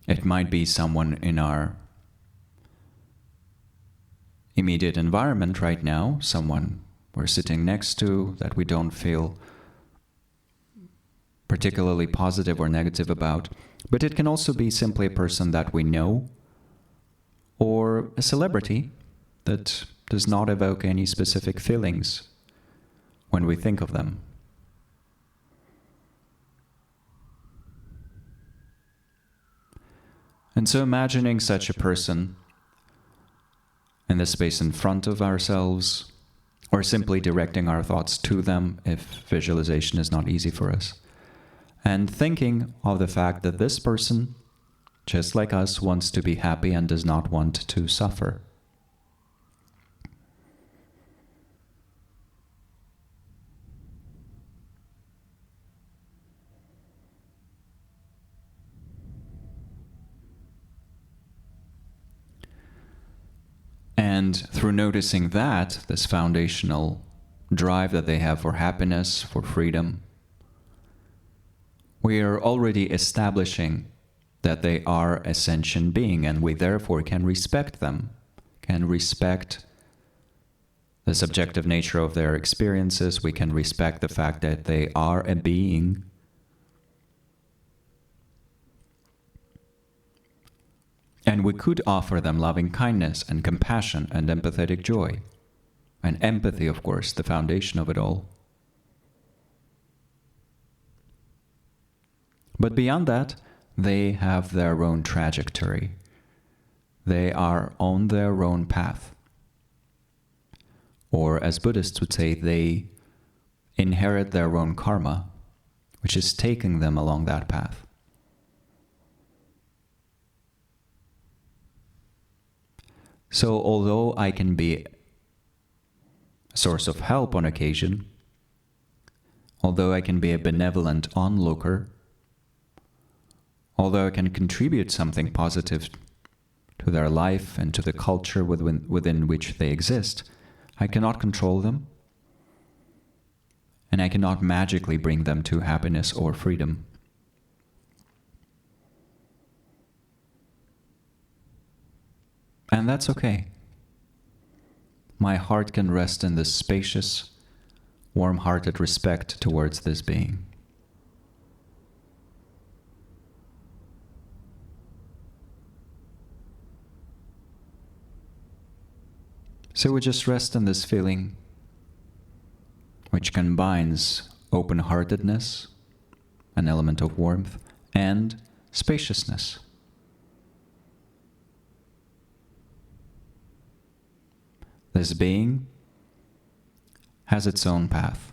It might be someone in our immediate environment right now, someone we're sitting next to that we don't feel particularly positive or negative about, but it can also be simply a person that we know or a celebrity that does not evoke any specific feelings when we think of them. And so imagining such a person in the space in front of ourselves, or simply directing our thoughts to them if visualization is not easy for us, and thinking of the fact that this person, just like us, wants to be happy and does not want to suffer. And through noticing that, this foundational drive that they have for happiness, for freedom, we are already establishing that they are a sentient being, and we therefore can respect them, can respect the subjective nature of their experiences, we can respect the fact that they are a being. And we could offer them loving kindness and compassion and empathetic joy. And empathy, of course, the foundation of it all. But beyond that, they have their own trajectory. They are on their own path. Or as Buddhists would say, they inherit their own karma, which is taking them along that path. So although I can be a source of help on occasion, although I can be a benevolent onlooker, although I can contribute something positive to their life and to the culture within which they exist, I cannot control them, and I cannot magically bring them to happiness or freedom. And that's okay. My heart can rest in this spacious, warm-hearted respect towards this being. So we just rest in this feeling, which combines open-heartedness, an element of warmth, and spaciousness. This being has its own path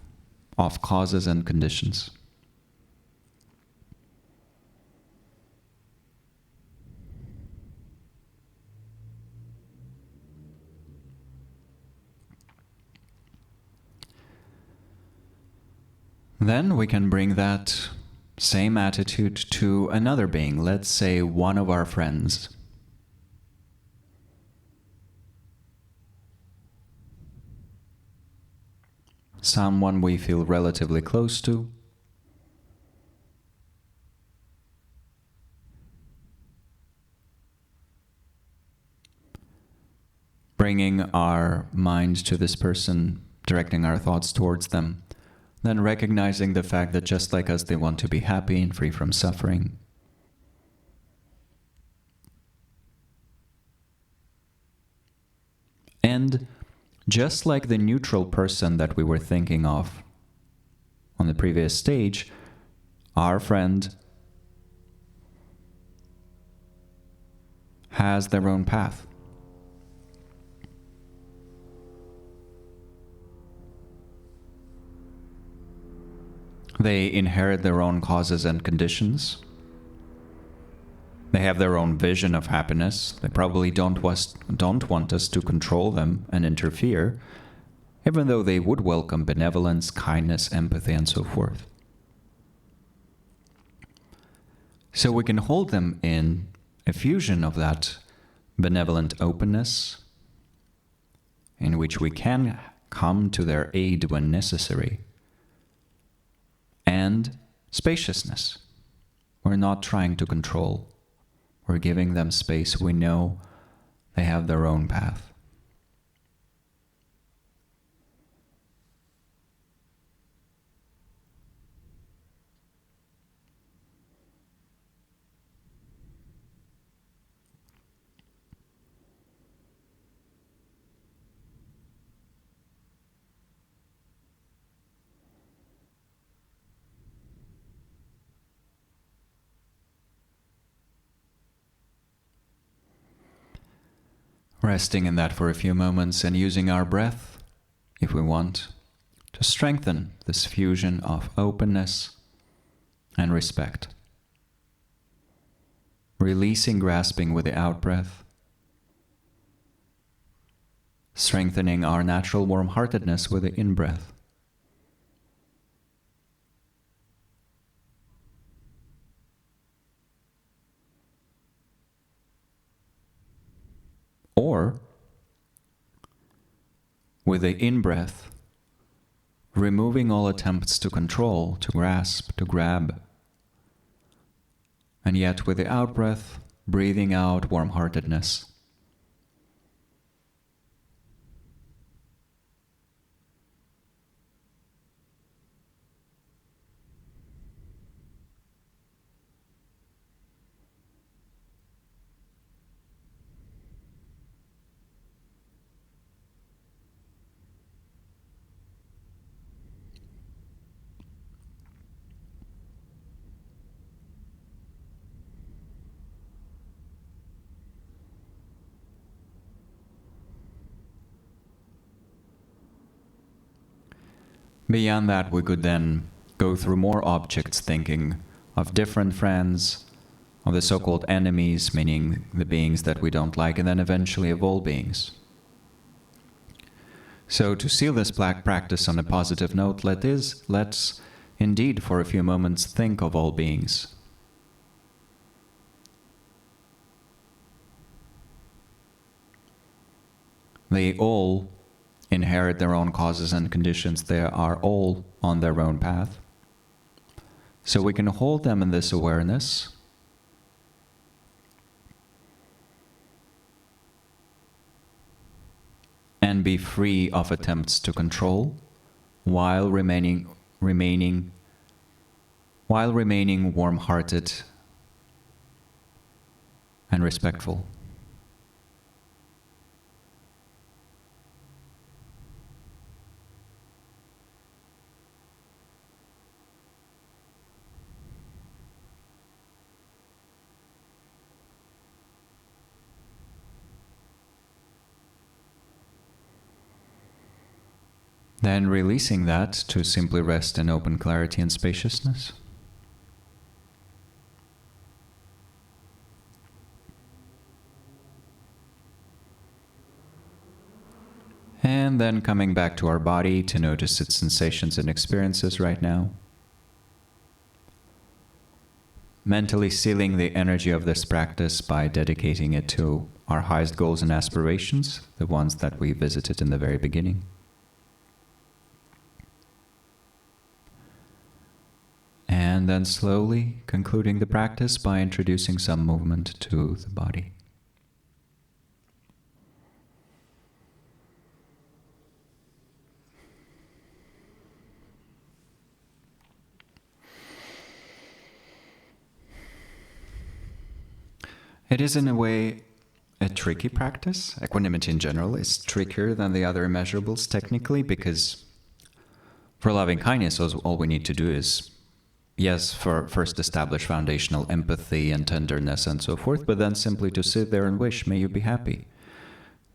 of causes and conditions. Then we can bring that same attitude to another being, let's say one of our friends. Someone we feel relatively close to. Bringing our mind to this person, directing our thoughts towards them, then recognizing the fact that just like us, they want to be happy and free from suffering. And just like the neutral person that we were thinking of on the previous stage, our friend has their own path. They inherit their own causes and conditions. They have their own vision of happiness. They probably don't want us to control them and interfere, even though they would welcome benevolence, kindness, empathy, and so forth. So we can hold them in a fusion of that benevolent openness, in which we can come to their aid when necessary, and spaciousness. We're not trying to control. We're giving them space. We know they have their own path. Resting in that for a few moments and using our breath, if we want, to strengthen this fusion of openness and respect. Releasing grasping with the out-breath, strengthening our natural warm-heartedness with the in-breath. Or, with the in-breath, removing all attempts to control, to grasp, to grab. And yet with the out-breath, breathing out warm-heartedness. Beyond that, we could then go through more objects, thinking of different friends, of the so-called enemies, meaning the beings that we don't like, and then eventually of all beings. So to seal this practice on a positive note, let's indeed for a few moments think of all beings. They all inherit their own causes and conditions. They are all on their own path. So we can hold them in this awareness and be free of attempts to control while remaining warm-hearted and respectful. Then releasing that to simply rest in open clarity and spaciousness. And then coming back to our body to notice its sensations and experiences right now. Mentally sealing the energy of this practice by dedicating it to our highest goals and aspirations, the ones that we visited in the very beginning. And then slowly concluding the practice by introducing some movement to the body. It is in a way a tricky practice. Equanimity in general is trickier than the other immeasurables technically, because for loving kindness, all we need to do is, yes, first establish foundational empathy and tenderness and so forth, but then simply to sit there and wish, may you be happy.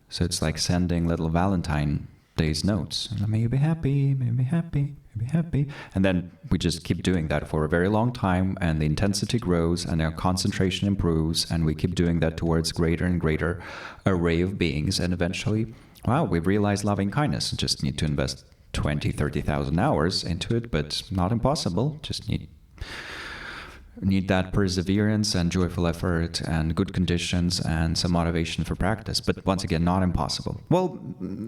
So it's like sending little Valentine Day's notes. May you be happy, may you be happy, may you be happy. And then we just keep doing that for a very long time, and the intensity grows and our concentration improves, and we keep doing that towards greater and greater array of beings. And eventually, wow, we've realized loving kindness. Just need to invest 20, 30,000 hours into it, but not impossible. Just need that perseverance and joyful effort and good conditions and some motivation for practice. But once again, not impossible. Well,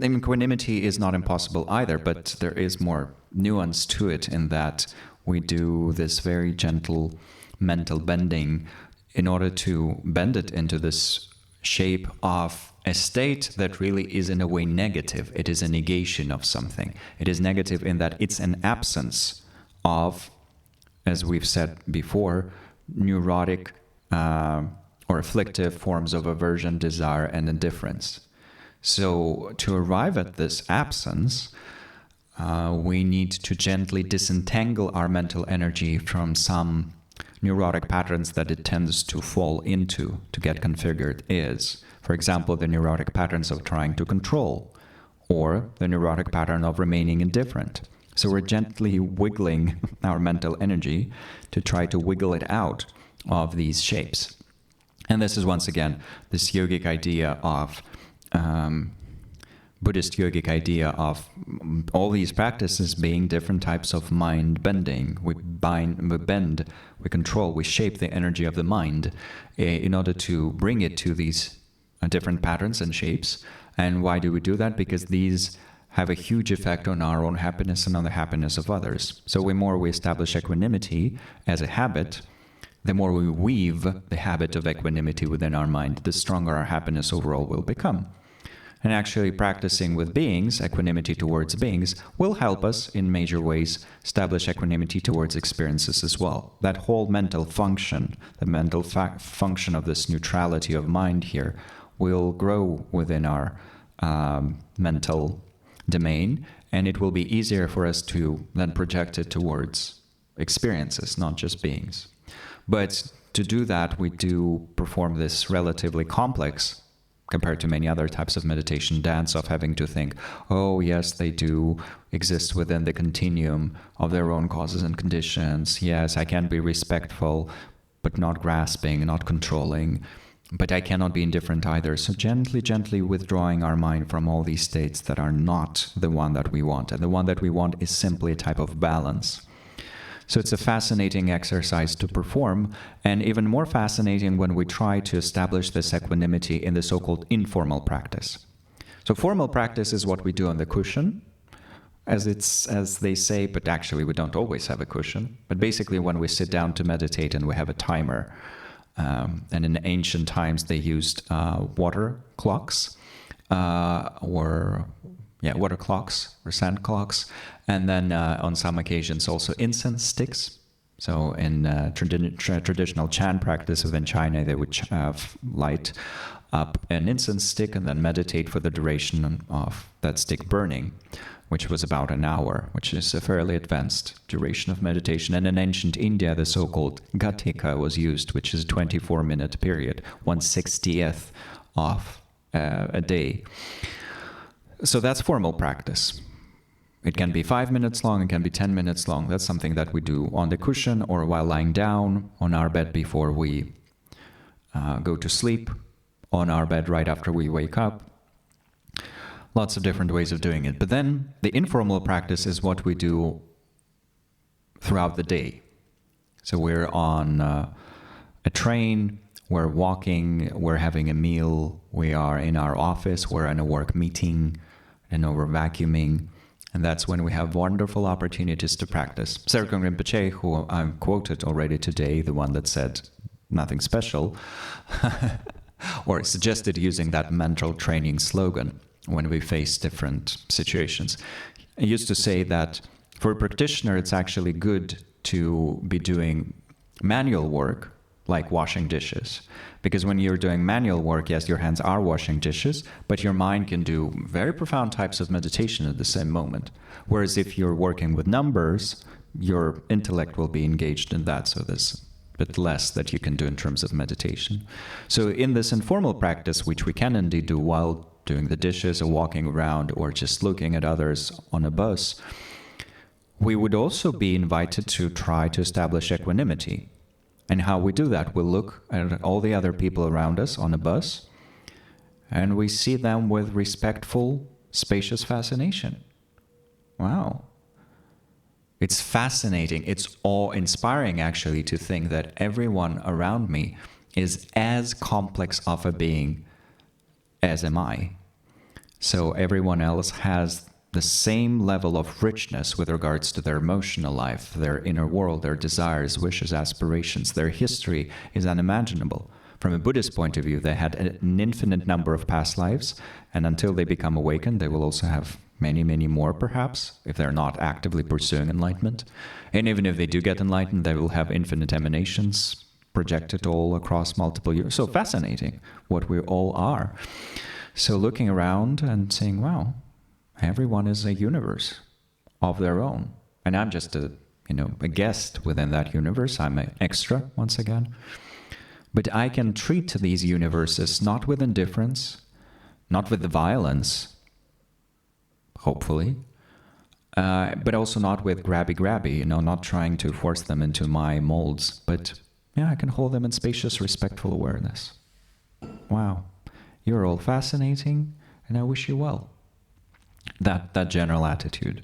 equanimity is not impossible either, but there is more nuance to it in that we do this very gentle mental bending in order to bend it into this shape of a state that really is in a way negative. It is a negation of something. It is negative in that it's an absence of, as we've said before, neurotic or afflictive forms of aversion, desire, and indifference. So to arrive at this absence, we need to gently disentangle our mental energy from some neurotic patterns that it tends to fall into, to get configured is. For example, the neurotic patterns of trying to control, or the neurotic pattern of remaining indifferent. So we're gently wiggling our mental energy to try to wiggle it out of these shapes. And this is once again this yogic idea of, Buddhist yogic idea of all these practices being different types of mind bending. We bend, we control, we shape the energy of the mind in order to bring it to these different patterns and shapes. And why do we do that? Because these have a huge effect on our own happiness and on the happiness of others. So the more we establish equanimity as a habit, the more we weave the habit of equanimity within our mind, the stronger our happiness overall will become. And actually practicing with beings, equanimity towards beings, will help us in major ways establish equanimity towards experiences as well. That whole mental function, the mental function of this neutrality of mind here, will grow within our mental domain, and it will be easier for us to then project it towards experiences, not just beings. But to do that, we do perform this relatively complex compared to many other types of meditation, dance off having to think, oh yes, they do exist within the continuum of their own causes and conditions. Yes, I can be respectful, but not grasping, not controlling. But I cannot be indifferent either. So gently withdrawing our mind from all these states that are not the one that we want. And the one that we want is simply a type of balance. So it's a fascinating exercise to perform, and even more fascinating when we try to establish this equanimity in the so-called informal practice. So formal practice is what we do on the cushion, as they say, but actually we don't always have a cushion. But basically when we sit down to meditate and we have a timer, and in ancient times they used water clocks, water clocks or sand clocks, and then on some occasions also incense sticks. So in traditional Chan practice within China, they would light up an incense stick and then meditate for the duration of that stick burning, which was about an hour, which is a fairly advanced duration of meditation. And in ancient India, the so-called Gatika was used, which is a 24-minute period, 1/60th of a day. So that's formal practice. It can be 5 minutes long, it can be 10 minutes long. That's something that we do on the cushion or while lying down on our bed before we go to sleep, on our bed right after we wake up. Lots of different ways of doing it. But then the informal practice is what we do throughout the day. So we're on a train, we're walking, we're having a meal, we are in our office, we're in a work meeting, we're vacuuming. And that's when we have wonderful opportunities to practice. Serkong Rinpoche, who I've quoted already today, the one that said nothing special, or suggested using that mental training slogan when we face different situations. He used to say that for a practitioner, it's actually good to be doing manual work, like washing dishes. Because when you're doing manual work, yes, your hands are washing dishes, but your mind can do very profound types of meditation at the same moment. Whereas if you're working with numbers, your intellect will be engaged in that, so there's a bit less that you can do in terms of meditation. So in this informal practice, which we can indeed do while doing the dishes or walking around or just looking at others on a bus, we would also be invited to try to establish equanimity. And how we do that, we'll look at all the other people around us on a bus, and we see them with respectful, spacious fascination. Wow. It's fascinating. It's awe-inspiring, actually, to think that everyone around me is as complex of a being as am I. So everyone else has the same level of richness with regards to their emotional life, their inner world, their desires, wishes, aspirations. Their history is unimaginable. From a Buddhist point of view, they had an infinite number of past lives, and until they become awakened, they will also have many, many more, perhaps, if they're not actively pursuing enlightenment. And even if they do get enlightened, they will have infinite emanations projected all across multiple years. So fascinating, what we all are. So looking around and saying, wow, everyone is a universe of their own. And I'm just a guest within that universe. I'm an extra, once again. But I can treat these universes not with indifference, not with the violence, hopefully, but also not with grabby, not trying to force them into my molds. But yeah, I can hold them in spacious, respectful awareness. Wow, you're all fascinating, and I wish you well. That general attitude.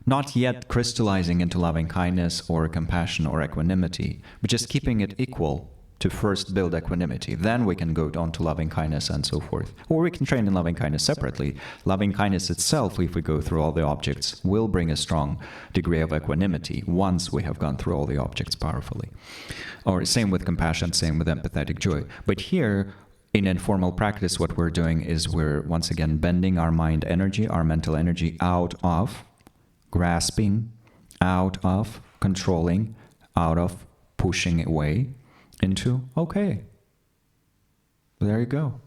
Not yet crystallizing into loving kindness or compassion or equanimity, but just keeping it equal to first build equanimity. Then we can go on to loving kindness and so forth. Or we can train in loving kindness separately. Loving kindness itself, if we go through all the objects, will bring a strong degree of equanimity once we have gone through all the objects powerfully. Or same with compassion, same with empathetic joy. But here, in informal practice, what we're doing is we're once again bending our mind energy, our mental energy, out of grasping, out of controlling, out of pushing away, into, okay, there you go.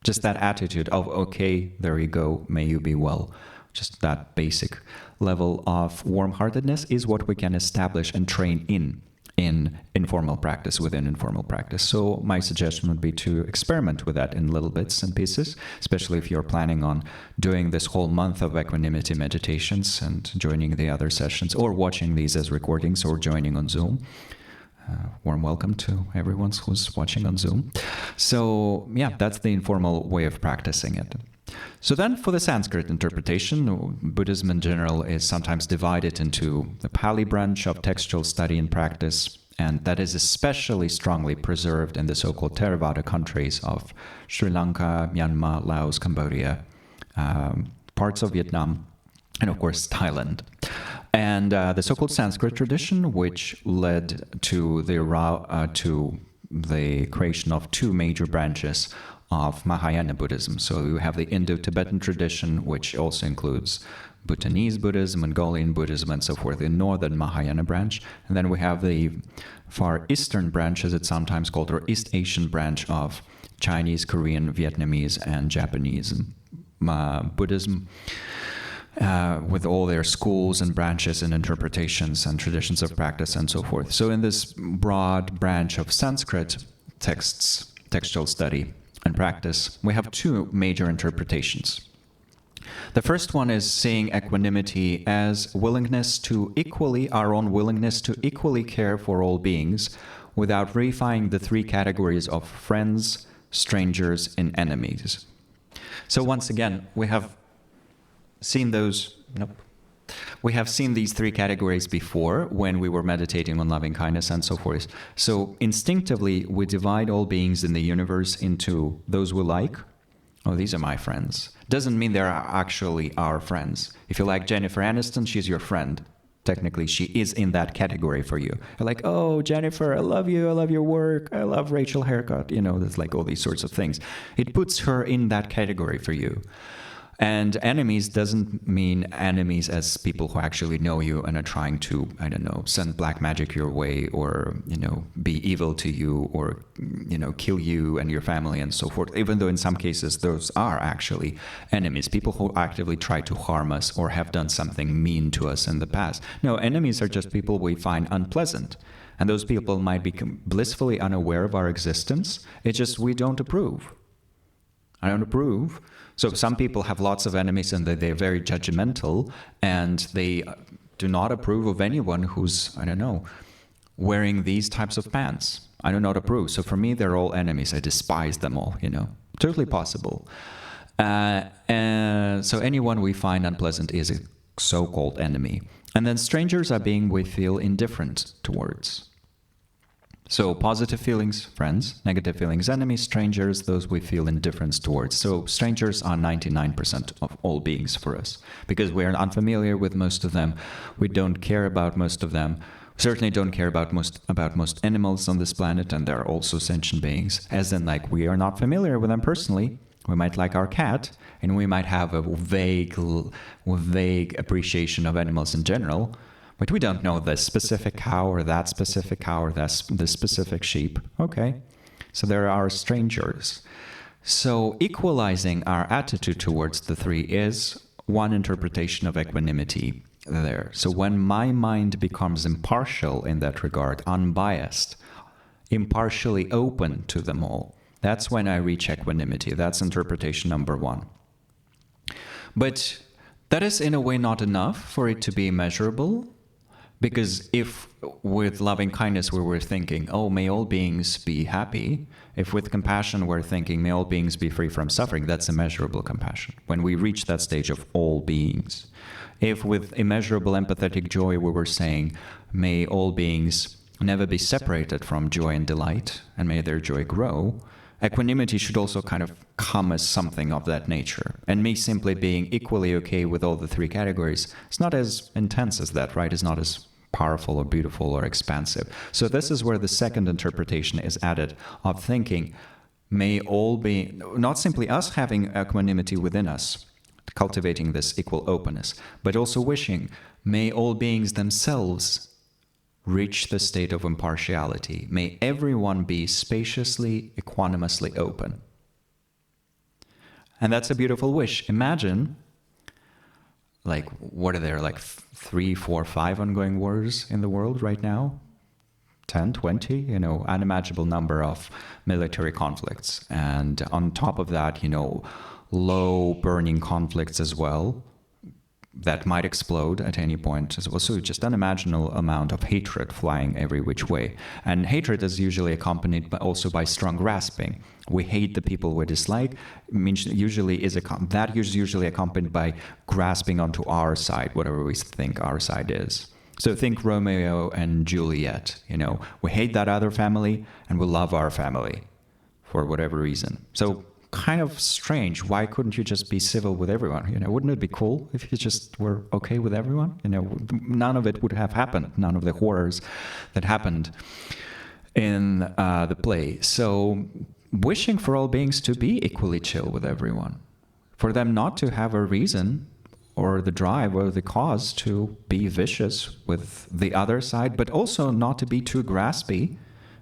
Just that attitude of, okay, there you go, may you be well. Just that basic level of warm-heartedness is what we can establish and train in in informal practice, within informal practice. So my suggestion would be to experiment with that in little bits and pieces, especially if you're planning on doing this whole month of equanimity meditations and joining the other sessions, or watching these as recordings, or joining on Zoom. Warm welcome to everyone who's watching on Zoom. So yeah, that's the informal way of practicing it. So then for the Sanskrit interpretation, Buddhism in general is sometimes divided into the Pali branch of textual study and practice, and that is especially strongly preserved in the so-called Theravada countries of Sri Lanka, Myanmar, Laos, Cambodia, parts of Vietnam, and of course Thailand. And the so-called Sanskrit tradition, which led to the creation of two major branches of Mahayana Buddhism. So you have the Indo-Tibetan tradition, which also includes Bhutanese Buddhism, Mongolian Buddhism, and so forth, the northern Mahayana branch. And then we have the far eastern branch, as it's sometimes called, or East Asian branch of Chinese, Korean, Vietnamese, and Japanese Buddhism, with all their schools and branches and interpretations and traditions of practice and so forth. So in this broad branch of Sanskrit texts, textual study and practice, we have two major interpretations. The first one is seeing equanimity as willingness to our own willingness to equally care for all beings without reifying the three categories of friends, strangers, and enemies. So once again, we have seen these three categories before when we were meditating on loving kindness and so forth. So instinctively, we divide all beings in the universe into those we like. Oh, these are my friends. Doesn't mean they're actually our friends. If you like Jennifer Aniston, she's your friend. Technically, she is in that category for you. You're like, oh, Jennifer, I love you. I love your work. I love Rachel haircut. There's like all these sorts of things. It puts her in that category for you. And enemies doesn't mean enemies as people who actually know you and are trying to, send black magic your way, or, be evil to you, or, kill you and your family and so forth. Even though in some cases those are actually enemies, people who actively try to harm us or have done something mean to us in the past. No, enemies are just people we find unpleasant. And those people might be blissfully unaware of our existence. It's just we don't approve. I don't approve. So some people have lots of enemies and they're very judgmental, and they do not approve of anyone who's, wearing these types of pants. I do not approve. So for me, they're all enemies. I despise them all, Totally possible. So anyone we find unpleasant is a so-called enemy. And then strangers are being we feel indifferent towards. So positive feelings, friends; negative feelings, enemies; strangers, those we feel indifference towards. So strangers are 99% of all beings for us, because we're unfamiliar with most of them. We don't care about most of them. We certainly don't care about most animals on this planet, and they're also sentient beings. As in, like, we are not familiar with them personally. We might like our cat, and we might have a vague appreciation of animals in general. But we don't know this specific cow or that specific cow or this specific sheep. Okay, so there are strangers. So equalizing our attitude towards the three is one interpretation of equanimity there. So when my mind becomes impartial in that regard, unbiased, impartially open to them all, that's when I reach equanimity. That's interpretation number one. But that is in a way not enough for it to be immeasurable. Because if with loving kindness we were thinking, oh, may all beings be happy, if with compassion we're thinking, may all beings be free from suffering, that's immeasurable compassion, when we reach that stage of all beings. If with immeasurable empathetic joy we were saying, may all beings never be separated from joy and delight, and may their joy grow, equanimity should also kind of come as something of that nature. And me simply being equally okay with all the three categories, it's not as intense as that, right? It's not as powerful or beautiful or expansive. So this is where the second interpretation is added, of thinking, may all be, not simply us having equanimity within us, cultivating this equal openness, but also wishing, may all beings themselves reach the state of impartiality. May everyone be spaciously, equanimously open. And that's a beautiful wish. Imagine, what are there, 3, 4, 5 ongoing wars in the world right now? 10, 20, unimaginable number of military conflicts. And on top of that, low burning conflicts as well that might explode at any point as well. So just unimaginable amount of hatred flying every which way. And hatred is usually accompanied also by strong grasping. We hate the people we dislike. Usually is usually accompanied by grasping onto our side, whatever we think our side is. So think Romeo and Juliet. We hate that other family and we love our family for whatever reason. So kind of strange. Why couldn't you just be civil with everyone? Wouldn't it be cool if you just were okay with everyone? None of it would have happened. None of the horrors that happened in the play. So wishing for all beings to be equally chill with everyone, for them not to have a reason or the drive or the cause to be vicious with the other side, but also not to be too graspy,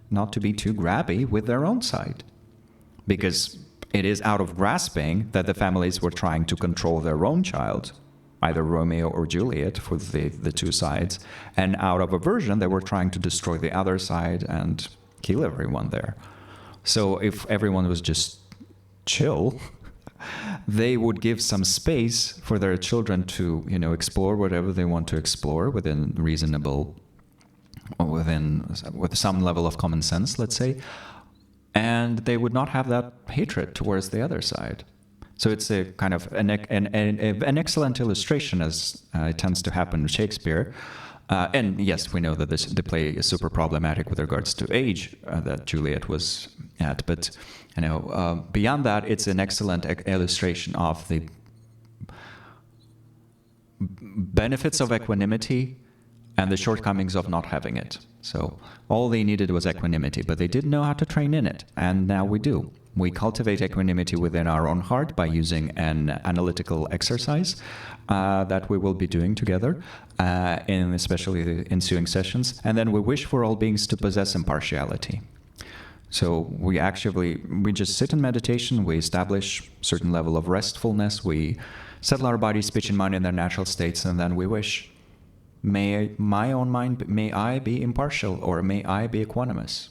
not to be too grabby with their own side. Because it is out of grasping that the families were trying to control their own child, either Romeo or Juliet for the two sides, and out of aversion they were trying to destroy the other side and kill everyone there. So if everyone was just chill, they would give some space for their children to, explore whatever they want to explore within reasonable, or with some level of common sense, let's say. And they would not have that hatred towards the other side. So it's a kind of an excellent illustration, as it tends to happen with Shakespeare. And yes, we know that the play is super problematic with regards to age that Juliet was at. But beyond that, it's an excellent illustration of the benefits of equanimity and the shortcomings of not having it. So all they needed was equanimity, but they didn't know how to train in it. And now we do. We cultivate equanimity within our own heart by using an analytical exercise that we will be doing together, in especially the ensuing sessions. And then we wish for all beings to possess impartiality. So we just sit in meditation, we establish certain level of restfulness, we settle our body, speech, and mind in their natural states, and then we wish, may I be impartial, or may I be equanimous?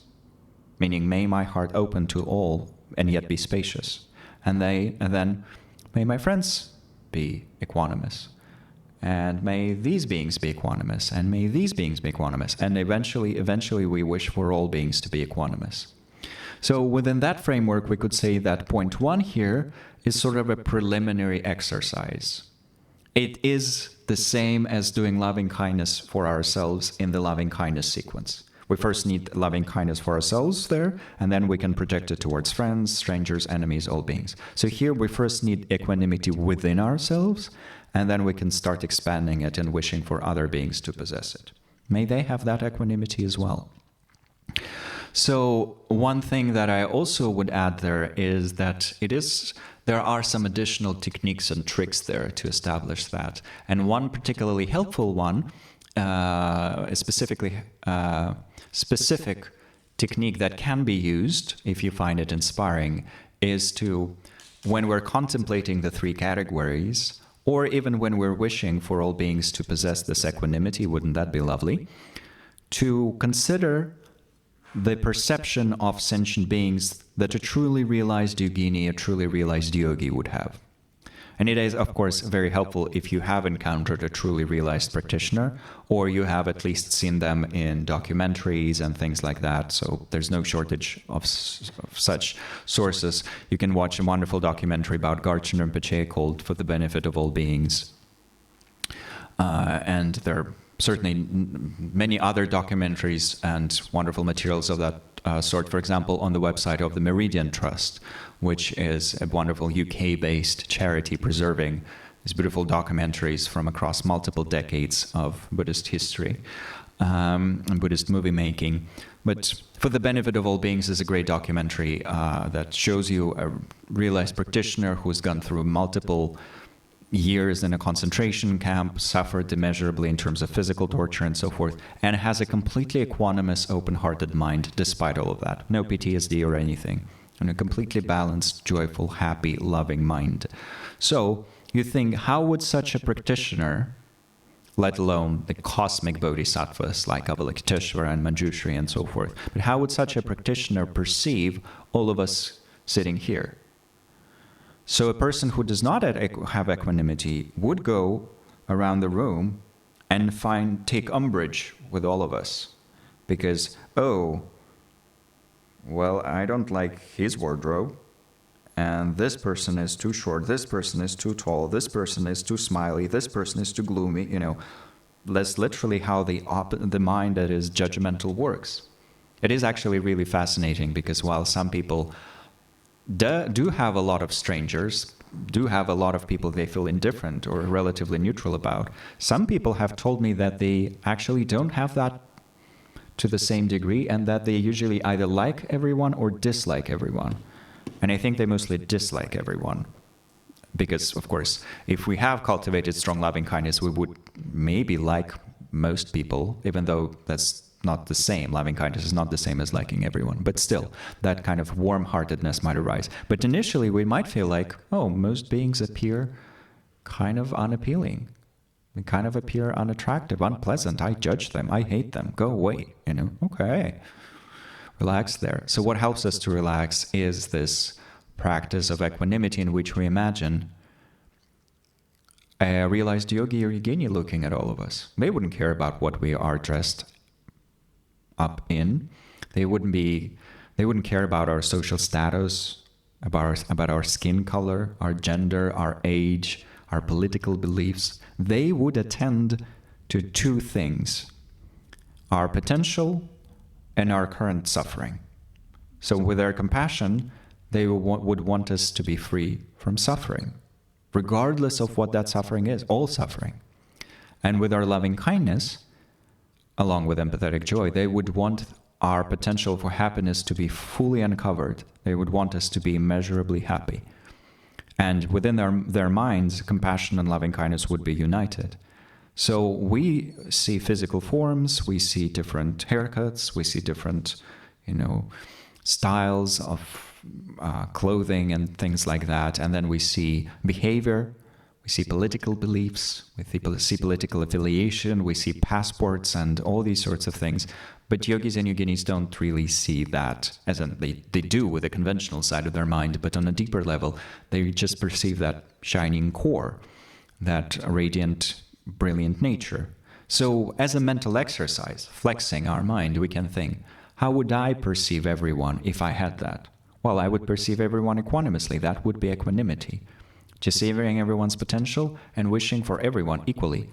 Meaning, may my heart open to all and yet be spacious. And then, may my friends be equanimous. And may these beings be equanimous. And may these beings be equanimous. And eventually we wish for all beings to be equanimous. So within that framework, we could say that point one here is sort of a preliminary exercise. It is the same as doing loving kindness for ourselves in the loving kindness sequence. We first need loving kindness for ourselves there, and then we can project it towards friends, strangers, enemies, all beings. So here we first need equanimity within ourselves, and then we can start expanding it and wishing for other beings to possess it. May they have that equanimity as well. So one thing that I also would add there is that there are some additional techniques and tricks there to establish that. And one particularly helpful one, a specific technique that can be used if you find it inspiring, is to, when we're contemplating the three categories, or even when we're wishing for all beings to possess this equanimity, wouldn't that be lovely, to consider the perception of sentient beings that a truly realized yogini, a truly realized yogi would have. And it is, of course, very helpful if you have encountered a truly realized practitioner, or you have at least seen them in documentaries and things like that. So there's no shortage of such sources. You can watch a wonderful documentary about Garchen Rinpoche called For the Benefit of All Beings. And there are certainly many other documentaries and wonderful materials of that sort, for example, on the website of the Meridian Trust, which is a wonderful UK-based charity preserving these beautiful documentaries from across multiple decades of Buddhist history and Buddhist movie making. But For the Benefit of All Beings is a great documentary that shows you a realized practitioner who's gone through multiple years in a concentration camp, suffered immeasurably in terms of physical torture and so forth, and has a completely equanimous, open-hearted mind despite all of that. No PTSD or anything. And a completely balanced, joyful, happy, loving mind. So you think, how would such a practitioner let alone the cosmic bodhisattvas like Avalokiteshvara and Manjushri and so forth. But how would such a practitioner perceive all of us sitting here? So a person who does not have equanimity would go around the room and take umbrage with all of us. Because, oh, well, I don't like his wardrobe, and this person is too short, this person is too tall, this person is too smiley, this person is too gloomy, That's literally how the mind that is judgmental works. It is actually really fascinating, because while some people do have a lot of strangers, do have a lot of people they feel indifferent or relatively neutral about, some people have told me that they actually don't have that to the same degree, and that they usually either like everyone or dislike everyone. And I think they mostly dislike everyone. Because, of course, if we have cultivated strong loving kindness, we would maybe like most people, even though that's not the same. Loving kindness is not the same as liking everyone. But still, that kind of warm-heartedness might arise. But initially, we might feel like, oh, most beings appear kind of unappealing. They kind of appear unattractive, unpleasant. I judge them. I hate them. Go away. Okay. Relax there. So what helps us to relax is this practice of equanimity, in which we imagine a realized yogi or yogini looking at all of us. They wouldn't care about what we are dressed up in. They wouldn't care about our social status, about our skin color, our gender, our age, our political beliefs. They would attend to two things: our potential and our current suffering. So with their compassion, they would want us to be free from suffering, regardless of what that suffering is, all suffering. And with our loving kindness, along with empathetic joy, they would want our potential for happiness to be fully uncovered. They would want us to be immeasurably happy. And within their minds, compassion and loving kindness would be united. So we see physical forms, we see different haircuts, we see different, styles of clothing and things like that. And then we see behavior, we see political beliefs, we see political affiliation, we see passports and all these sorts of things. But yogis and yoginis don't really see that, as in they do with the conventional side of their mind, but on a deeper level, they just perceive that shining core, that radiant, brilliant nature. So as a mental exercise, flexing our mind, we can think, how would I perceive everyone if I had that? Well, I would perceive everyone equanimously. That would be equanimity. Just savoring everyone's potential and wishing for everyone equally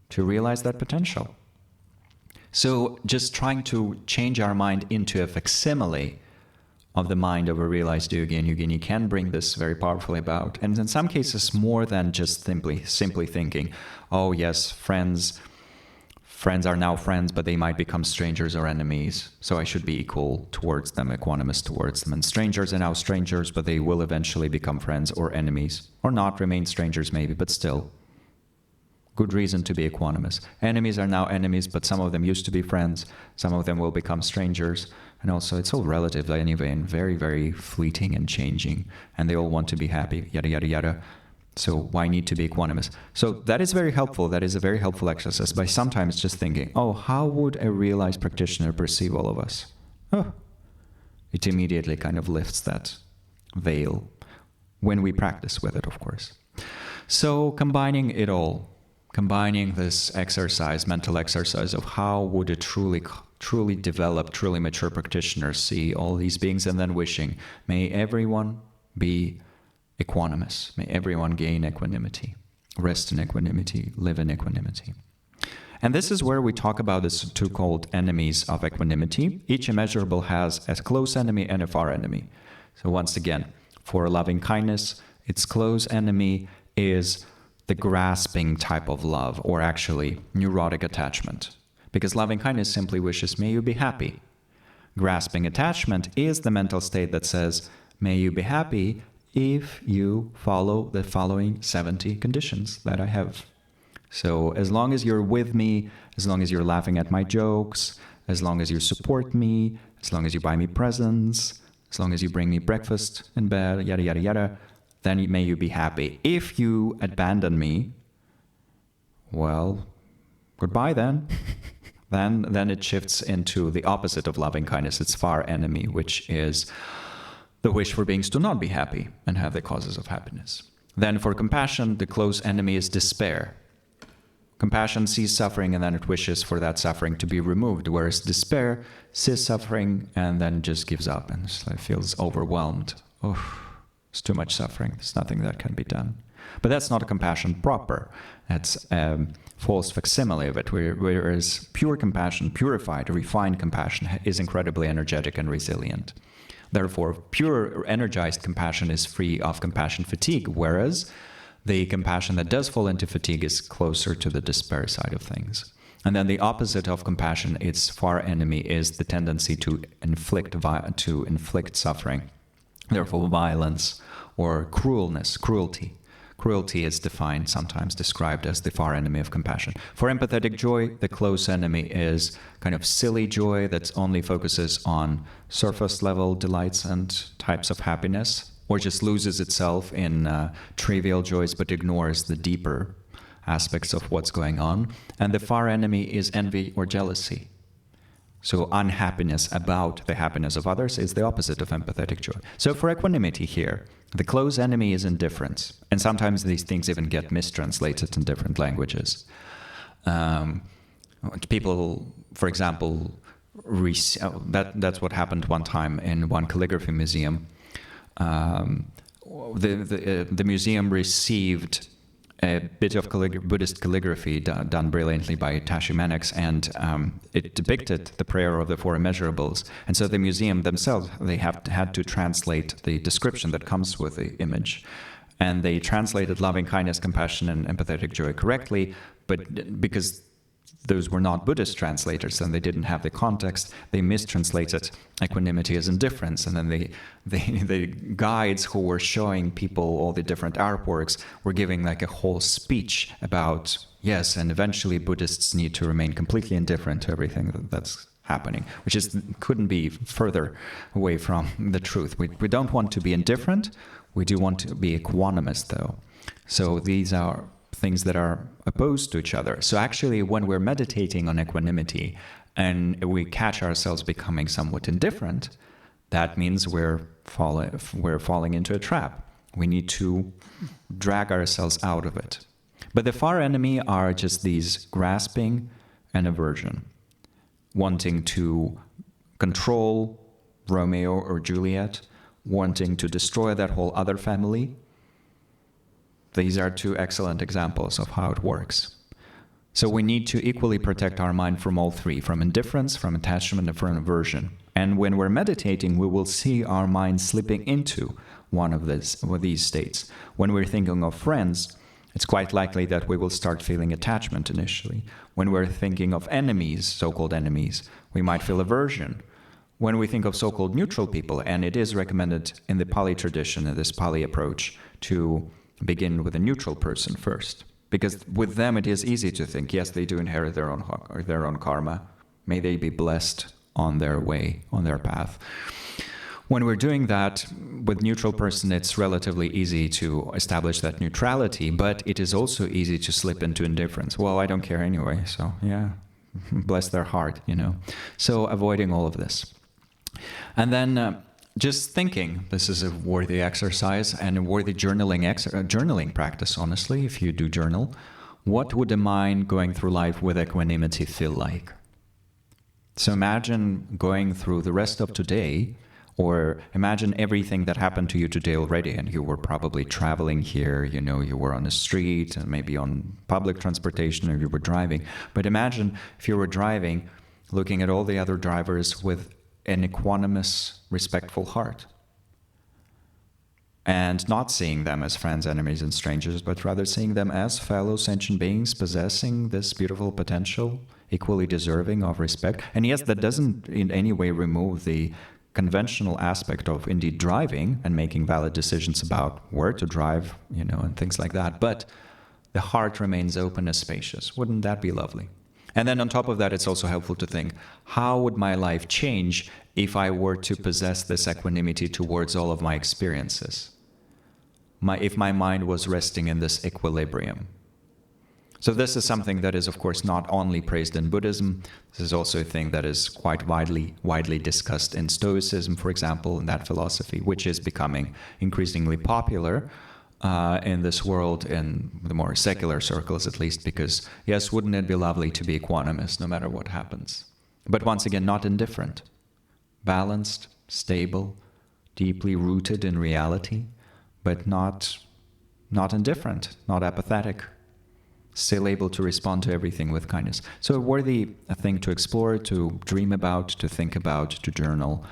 to realize that potential. So just trying to change our mind into a facsimile of the mind of a realized yogi and yogini can bring this very powerfully about. And in some cases, more than just simply thinking, oh yes, friends are now friends, but they might become strangers or enemies, so I should be equal towards them, equanimous towards them. And strangers are now strangers, but they will eventually become friends or enemies, or not remain strangers maybe, but still. Good reason to be equanimous. Enemies are now enemies, but some of them used to be friends. Some of them will become strangers. And also, it's all relative anyway, and very, very fleeting and changing. And they all want to be happy, yada, yada, yada. So why need to be equanimous? So that is very helpful. That is a very helpful exercise by sometimes just thinking, oh, how would a realized practitioner perceive all of us? Oh, it immediately kind of lifts that veil when we practice with it, of course. So combining it all, combining this exercise, mental exercise of how would a truly developed, truly mature practitioner see all these beings, and then wishing, may everyone be equanimous, may everyone gain equanimity, rest in equanimity, live in equanimity. And this is where we talk about the two called enemies of equanimity. Each immeasurable has a close enemy and a far enemy. So once again, for loving kindness, its close enemy is the grasping type of love, or actually neurotic attachment. Because loving kindness simply wishes, may you be happy. Grasping attachment is the mental state that says, may you be happy if you follow the following 70 conditions that I have. So as long as you're with me, as long as you're laughing at my jokes, as long as you support me, as long as you buy me presents, as long as you bring me breakfast in bed, yada, yada, yada, then may you be happy. If you abandon me, well, Goodbye then. Then it shifts into the opposite of loving kindness, its far enemy, which is the wish for beings to not be happy and have the causes of happiness. Then for compassion, the close enemy is despair. Compassion sees suffering and then it wishes for that suffering to be removed, whereas despair sees suffering and then just gives up and feels overwhelmed. Oh, it's too much suffering. There's nothing that can be done. But that's not a compassion proper. That's a false facsimile of it, whereas pure compassion, purified, refined compassion is incredibly energetic and resilient. Therefore, pure energized compassion is free of compassion fatigue, whereas the compassion that does fall into fatigue is closer to the despair side of things. And then the opposite of compassion, its far enemy, is the tendency to inflict suffering. Therefore, violence or cruelty. Cruelty is defined, sometimes described as the far enemy of compassion. For empathetic joy, the close enemy is kind of silly joy that only focuses on surface level delights and types of happiness, or just loses itself in trivial joys but ignores the deeper aspects of what's going on. And the far enemy is envy or jealousy. So unhappiness about the happiness of others is the opposite of empathetic joy. So for equanimity here, the close enemy is indifference. And sometimes these things even get mistranslated in different languages. People, for example, that's what happened one time in one calligraphy museum. The museum received a bit of Buddhist calligraphy done brilliantly by Tashi Mannix, and it depicted the prayer of the four Immeasurables. And so the museum themselves, they had to translate the description that comes with the image. And they translated loving kindness, compassion, and empathetic joy correctly, but because those were not Buddhist translators and they didn't have the context, they mistranslated equanimity as indifference. And then the guides who were showing people all the different artworks were giving like a whole speech about, yes, and eventually Buddhists need to remain completely indifferent to everything that's happening, which couldn't be further away from the truth. We don't want to be indifferent. We do want to be equanimous, though. So these are things that are opposed to each other. So actually, when we're meditating on equanimity and we catch ourselves becoming somewhat indifferent, that means we're falling into a trap. We need to drag ourselves out of it. But the far enemy are just these grasping and aversion, wanting to control Romeo or Juliet, wanting to destroy that whole other family. These are two excellent examples of how it works. So we need to equally protect our mind from all three, from indifference, from attachment, and from aversion. And when we're meditating, we will see our mind slipping into one of these states. When we're thinking of friends, it's quite likely that we will start feeling attachment initially. When we're thinking of enemies, so-called enemies, we might feel aversion. When we think of so-called neutral people, and it is recommended in the Pali tradition, in this Pali approach, to begin with a neutral person first. Because with them it is easy to think, yes, they do inherit their own karma. May they be blessed on their way, on their path. When we're doing that with neutral person, it's relatively easy to establish that neutrality, but it is also easy to slip into indifference. Well, I don't care anyway, so yeah, bless their heart, So avoiding all of this. And then just thinking, this is a worthy exercise and a worthy journaling practice, honestly, if you do journal. What would a mind going through life with equanimity feel like? So imagine going through the rest of today, or imagine everything that happened to you today already, and you were probably traveling here, you were on the street and maybe on public transportation, or you were driving. But imagine if you were driving, looking at all the other drivers with an equanimous, respectful heart, and not seeing them as friends, enemies, and strangers, but rather seeing them as fellow sentient beings possessing this beautiful potential, equally deserving of respect. And yes, that doesn't in any way remove the conventional aspect of indeed driving and making valid decisions about where to drive, and things like that. But the heart remains open and spacious. Wouldn't that be lovely? And then on top of that, it's also helpful to think, how would my life change if I were to possess this equanimity towards all of my experiences? If my mind was resting in this equilibrium. So this is something that is, of course, not only praised in Buddhism. This is also a thing that is quite widely discussed in Stoicism, for example, in that philosophy, which is becoming increasingly popular in this world, in the more secular circles at least, because, yes, wouldn't it be lovely to be equanimous no matter what happens? But once again, not indifferent. Balanced, stable, deeply rooted in reality, but not indifferent, not apathetic. Still able to respond to everything with kindness. So a worthy thing to explore, to dream about, to think about, to journal,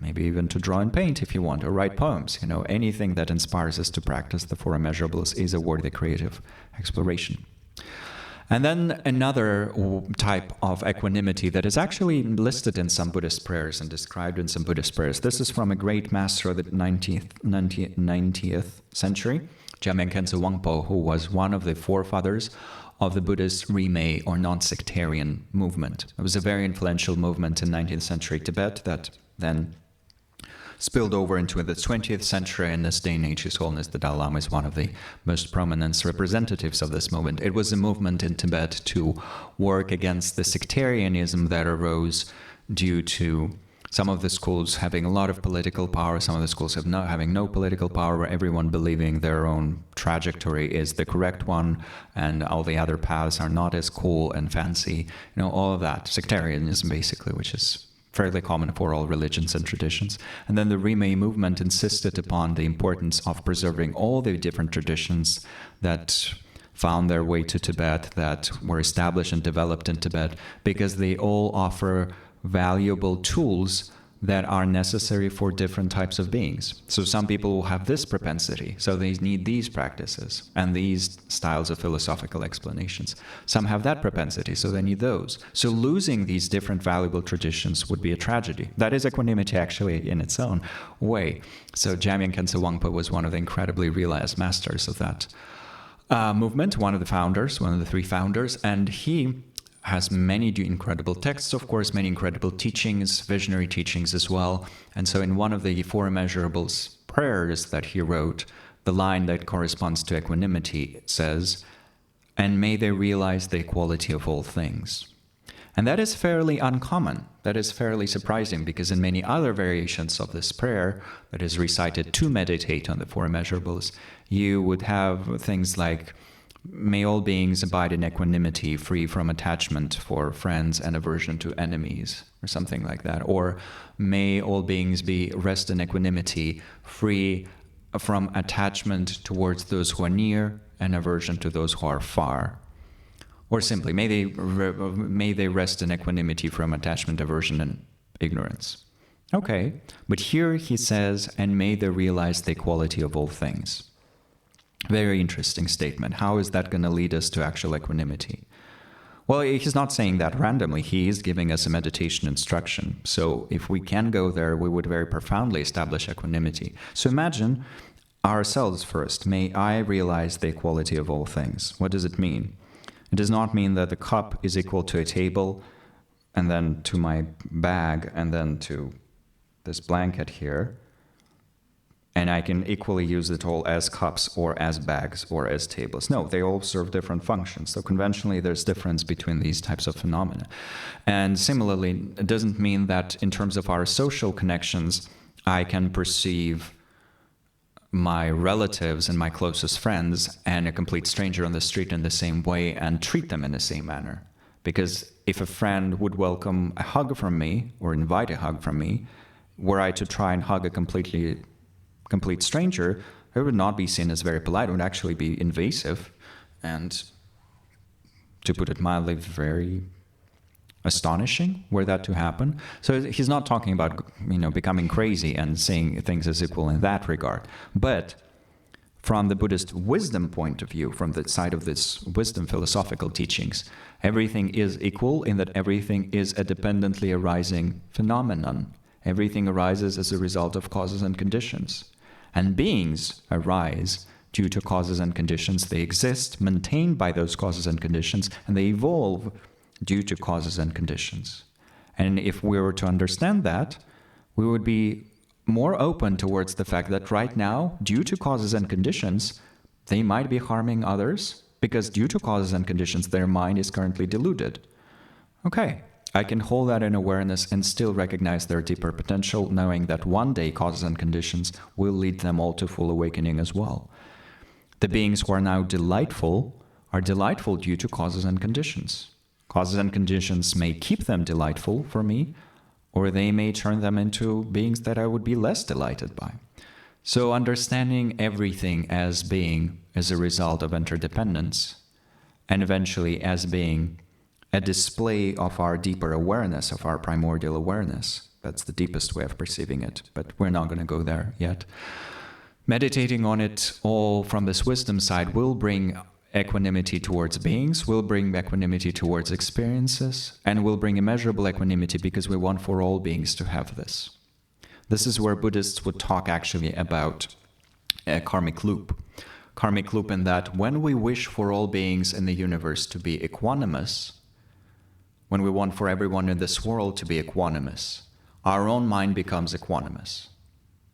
maybe even to draw and paint if you want, or write poems. Anything that inspires us to practice the Four Immeasurables is a worthy creative exploration. And then another type of equanimity that is actually listed in some Buddhist prayers and described in some Buddhist prayers. This is from a great master of the 90th century, Jamyang, who was one of the forefathers of the Buddhist Rimé or non-sectarian movement. It was a very influential movement in 19th century Tibet that then spilled over into the 20th century. In this day and age, His Holiness the Dalai Lama is one of the most prominent representatives of this movement. It was a movement in Tibet to work against the sectarianism that arose due to some of the schools having a lot of political power, some of the schools having no political power, where everyone believing their own trajectory is the correct one, and all the other paths are not as cool and fancy. All of that. Sectarianism, basically, which is fairly common for all religions and traditions. And then the Rimé movement insisted upon the importance of preserving all the different traditions that found their way to Tibet, that were established and developed in Tibet, because they all offer valuable tools that are necessary for different types of beings. So some people will have this propensity, so they need these practices and these styles of philosophical explanations. Some have that propensity, so they need those. So losing these different valuable traditions would be a tragedy. That is equanimity actually in its own way. So Jamyang was one of the incredibly realized masters of that movement, one of the three founders, and he has many incredible texts, of course, many incredible teachings, visionary teachings as well. And so in one of the Four Immeasurables prayers that he wrote, the line that corresponds to equanimity says, "And may they realize the equality of all things." And that is fairly uncommon. That is fairly surprising, because in many other variations of this prayer that is recited to meditate on the Four Immeasurables, you would have things like, "May all beings abide in equanimity, free from attachment for friends and aversion to enemies," or something like that. Or, "May all beings rest in equanimity, free from attachment towards those who are near and aversion to those who are far." Or simply, may they rest in equanimity from attachment, aversion, and ignorance. Okay, but here he says, "And may they realize the equality of all things." Very interesting statement. How is that going to lead us to actual equanimity? Well, he's not saying that randomly. He is giving us a meditation instruction. So if we can go there, we would very profoundly establish equanimity. So imagine ourselves first. May I realize the equality of all things. What does it mean? It does not mean that the cup is equal to a table, and then to my bag, and then to this blanket here. And I can equally use it all as cups or as bags or as tables. No, they all serve different functions. So conventionally, there's difference between these types of phenomena. And similarly, it doesn't mean that in terms of our social connections, I can perceive my relatives and my closest friends and a complete stranger on the street in the same way and treat them in the same manner. Because if a friend would welcome a hug from me or invite a hug from me, were I to try and hug a complete stranger, it would not be seen as very polite. It would actually be invasive and, to put it mildly, very astonishing were that to happen. So he's not talking about, becoming crazy and seeing things as equal in that regard. But from the Buddhist wisdom point of view, from the side of this wisdom philosophical teachings, everything is equal in that everything is a dependently arising phenomenon. Everything arises as a result of causes and conditions. And beings arise due to causes and conditions. They exist, maintained by those causes and conditions, and they evolve due to causes and conditions. And if we were to understand that, we would be more open towards the fact that right now, due to causes and conditions, they might be harming others, because due to causes and conditions, their mind is currently deluded. Okay, I can hold that in awareness and still recognize their deeper potential, knowing that one day causes and conditions will lead them all to full awakening as well. The beings who are now delightful are delightful due to causes and conditions. Causes and conditions may keep them delightful for me, or they may turn them into beings that I would be less delighted by. So understanding everything as being as a result of interdependence, and eventually as being a display of our deeper awareness, of our primordial awareness. That's the deepest way of perceiving it, but we're not going to go there yet. Meditating on it all from this wisdom side will bring equanimity towards beings, will bring equanimity towards experiences, and will bring immeasurable equanimity because we want for all beings to have this. This is where Buddhists would talk actually about a karmic loop. Karmic loop in that when we wish for all beings in the universe to be equanimous, when we want for everyone in this world to be equanimous, our own mind becomes equanimous.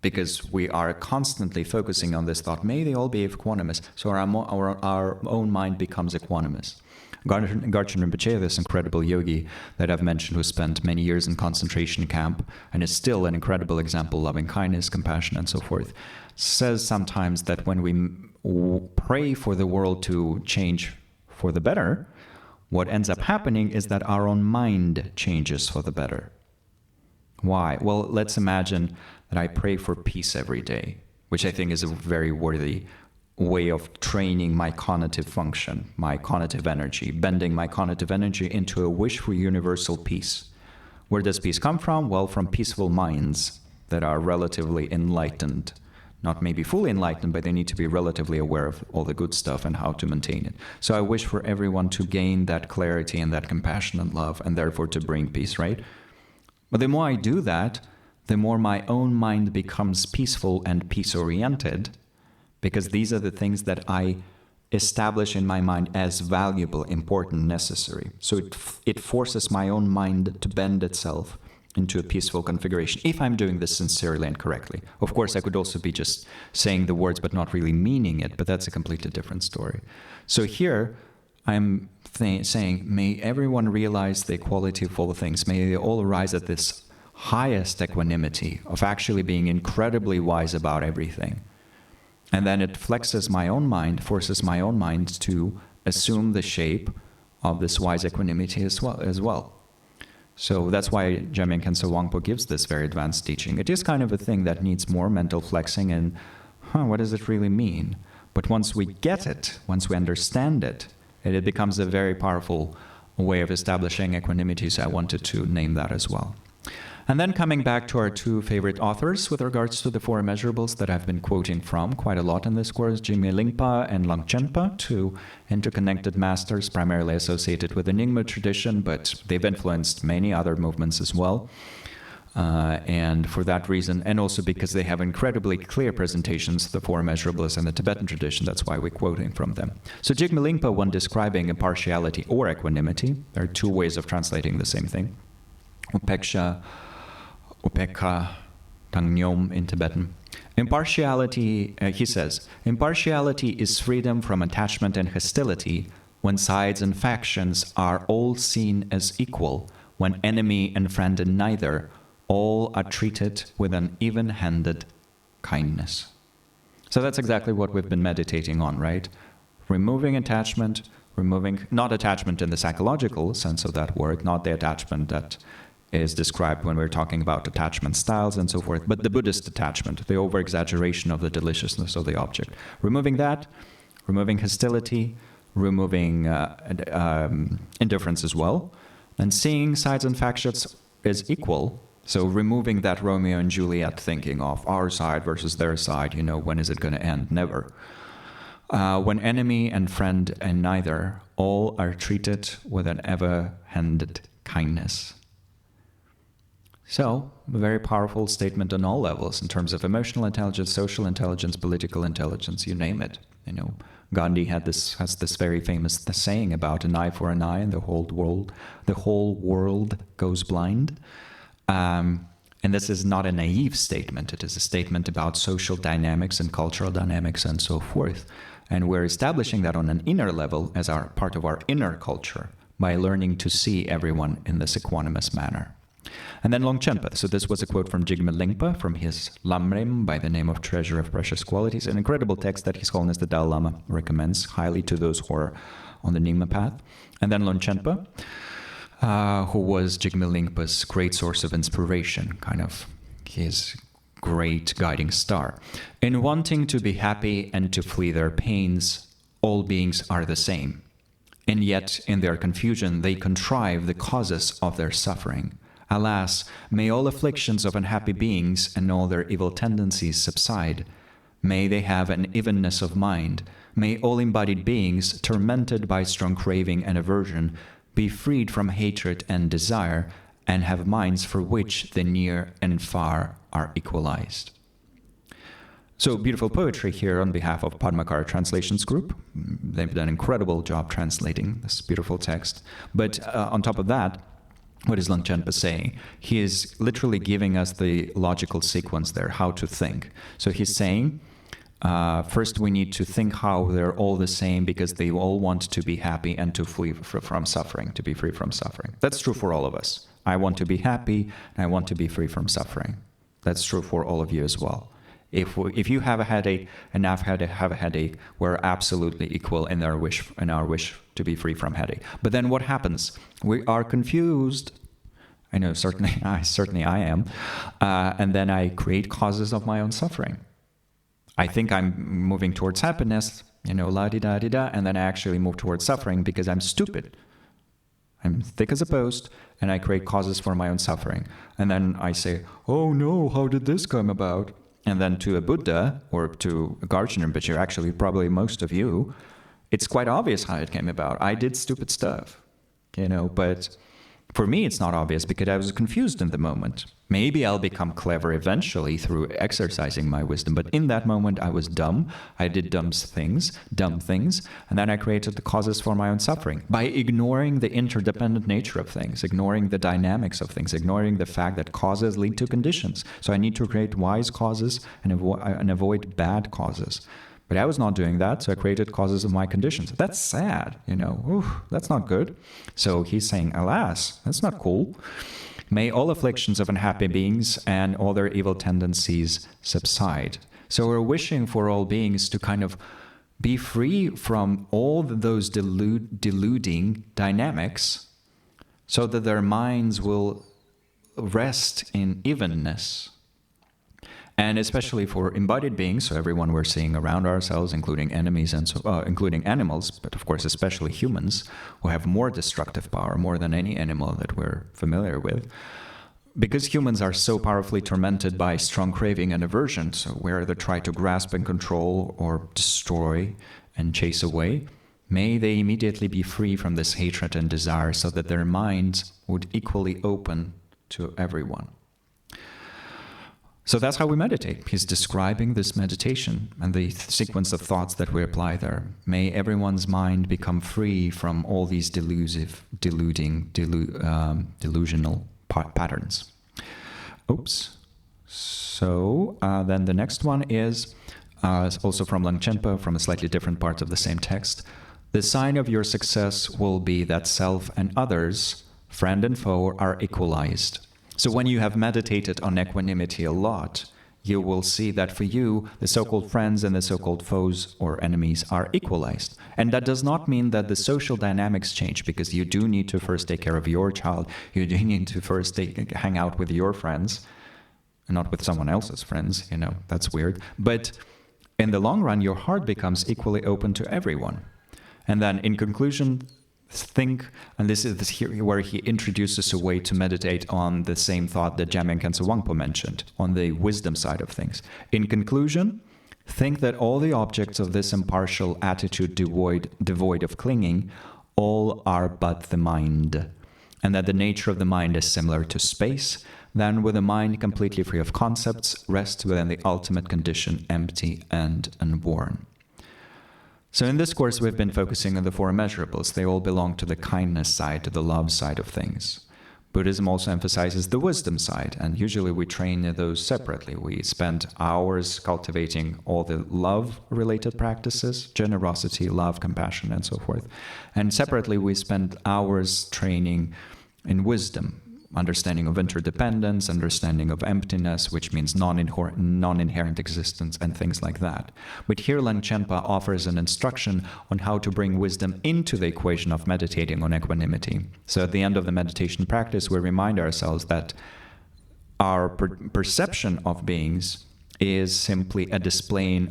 Because we are constantly focusing on this thought, may they all be equanimous, so our own mind becomes equanimous. Garchen Rinpoche, this incredible yogi that I've mentioned who spent many years in concentration camp and is still an incredible example, loving kindness, compassion, and so forth, says sometimes that when we pray for the world to change for the better, what ends up happening is that our own mind changes for the better. Why? Well, let's imagine that I pray for peace every day, which I think is a very worthy way of training my cognitive function, my cognitive energy, bending my cognitive energy into a wish for universal peace. Where does peace come from? Well, from peaceful minds that are relatively enlightened. Not maybe fully enlightened, but they need to be relatively aware of all the good stuff and how to maintain it. So I wish for everyone to gain that clarity and that compassion and love, and therefore to bring peace, right? But the more I do that, the more my own mind becomes peaceful and peace-oriented, because these are the things that I establish in my mind as valuable, important, necessary. So it forces my own mind to bend itself into a peaceful configuration, if I'm doing this sincerely and correctly. Of course, I could also be just saying the words but not really meaning it, but that's a completely different story. So here, I'm saying, may everyone realize the equality of all things. May they all arise at this highest equanimity of actually being incredibly wise about everything. And then it flexes my own mind, forces my own mind to assume the shape of this wise equanimity as well. So that's why Jamyang Khensa Wangpo gives this very advanced teaching. It is kind of a thing that needs more mental flexing and, what does it really mean? But once we get it, once we understand it, it becomes a very powerful way of establishing equanimity, so I wanted to name that as well. And then coming back to our two favorite authors with regards to the four immeasurables that I've been quoting from quite a lot in this course, Jamyang and Lobsang Tenpa, two interconnected masters primarily associated with the Nyingma tradition, but they've influenced many other movements as well. And for that reason, and also because they have incredibly clear presentations of the four immeasurables in the Tibetan tradition, that's why we're quoting from them. So Jamyang, when describing impartiality or equanimity, there are two ways of translating the same thing. Upekha, Tangnyom in Tibetan. Impartiality, he says, impartiality is freedom from attachment and hostility when sides and factions are all seen as equal, when enemy and friend in neither, all are treated with an even-handed kindness. So that's exactly what we've been meditating on, right? Removing attachment, not attachment in the psychological sense of that word, not the attachment that is described when we're talking about attachment styles and so forth, but the Buddhist attachment, the over-exaggeration of the deliciousness of the object. Removing that, removing hostility, removing indifference as well, and seeing sides and factions as equal, so removing that Romeo and Juliet thinking of our side versus their side, when is it going to end? Never. When enemy and friend and neither, all are treated with an ever-handed kindness. So, a very powerful statement on all levels in terms of emotional intelligence, social intelligence, political intelligence, you name it. Gandhi has this very famous saying about an eye for an eye and the whole world goes blind. And this is not a naive statement. It is a statement about social dynamics and cultural dynamics and so forth. And we're establishing that on an inner level as our part of our inner culture by learning to see everyone in this equanimous manner. And then Longchenpa. So this was a quote from Jigme Lingpa from his Lamrim by the name of Treasure of Precious Qualities, an incredible text that His Holiness the Dalai Lama recommends highly to those who are on the Nyingma path. And then Longchenpa, who was Jigme Lingpa's great source of inspiration, kind of his great guiding star. In wanting to be happy and to flee their pains, all beings are the same. And yet, in their confusion, they contrive the causes of their suffering. Alas, may all afflictions of unhappy beings and all their evil tendencies subside. May they have an evenness of mind. May all embodied beings, tormented by strong craving and aversion, be freed from hatred and desire, and have minds for which the near and far are equalized. So beautiful poetry here on behalf of Padmakara Translations Group. They've done an incredible job translating this beautiful text. But on top of that, what is Longchenpa saying? He is literally giving us the logical sequence there, how to think. So he's saying, first we need to think how they're all the same because they all want to be happy and to flee from suffering, to be free from suffering. That's true for all of us. I want to be happy and I want to be free from suffering. That's true for all of you as well. If you have a headache and I've have a headache, we're absolutely equal in our wish to be free from headache. But then what happens? We are confused. I know, certainly I am. And then I create causes of my own suffering. I think I'm moving towards happiness, la-di-da-di-da, and then I actually move towards suffering because I'm stupid. I'm thick as a post, and I create causes for my own suffering. And then I say, oh no, how did this come about? And then to a Buddha, or to a Garjanan, but you're actually probably most of you, it's quite obvious how it came about. I did stupid stuff, but for me it's not obvious because I was confused in the moment. Maybe I'll become clever eventually through exercising my wisdom, but in that moment I was dumb. I did dumb things, and then I created the causes for my own suffering by ignoring the interdependent nature of things, ignoring the dynamics of things, ignoring the fact that causes lead to conditions. So I need to create wise causes and avoid bad causes. But I was not doing that, so I created causes of my conditions. That's sad, that's not good. So he's saying, alas, that's not cool. May all afflictions of unhappy beings and all their evil tendencies subside. So we're wishing for all beings to kind of be free from all those deluding dynamics so that their minds will rest in evenness. And especially for embodied beings, so everyone we're seeing around ourselves, including enemies and including animals, but of course especially humans, who have more destructive power, more than any animal that we're familiar with. Because humans are so powerfully tormented by strong craving and aversion, so where they try to grasp and control or destroy and chase away, may they immediately be free from this hatred and desire so that their minds would equally open to everyone. So that's how we meditate. He's describing this meditation and the sequence of thoughts that we apply there. May everyone's mind become free from all these delusional patterns. Oops. So then the next one is also from Longchenpa, from a slightly different part of the same text. The sign of your success will be that self and others, friend and foe, are equalized. So when you have meditated on equanimity a lot, you will see that for you, the so-called friends and the so-called foes or enemies are equalized. And that does not mean that the social dynamics change, because you do need to first take care of your child. You do need to first hang out with your friends, and not with someone else's friends, that's weird. But in the long run, your heart becomes equally open to everyone. And then in conclusion, think, and this is here where he introduces a way to meditate on the same thought that Jamyang Khensa Wangpo mentioned, on the wisdom side of things. In conclusion, think that all the objects of this impartial attitude devoid of clinging, all are but the mind, and that the nature of the mind is similar to space, then with a mind completely free of concepts, rests within the ultimate condition, empty and unborn. So in this course, we've been focusing on the four immeasurables. They all belong to the kindness side, to the love side of things. Buddhism also emphasizes the wisdom side, and usually we train those separately. We spend hours cultivating all the love-related practices, generosity, love, compassion, and so forth. And separately, we spend hours training in wisdom, understanding of interdependence, understanding of emptiness, which means non-inherent existence, and things like that. But here Lobsang Tenpa offers an instruction on how to bring wisdom into the equation of meditating on equanimity. So at the end of the meditation practice, we remind ourselves that our perception of beings is simply a display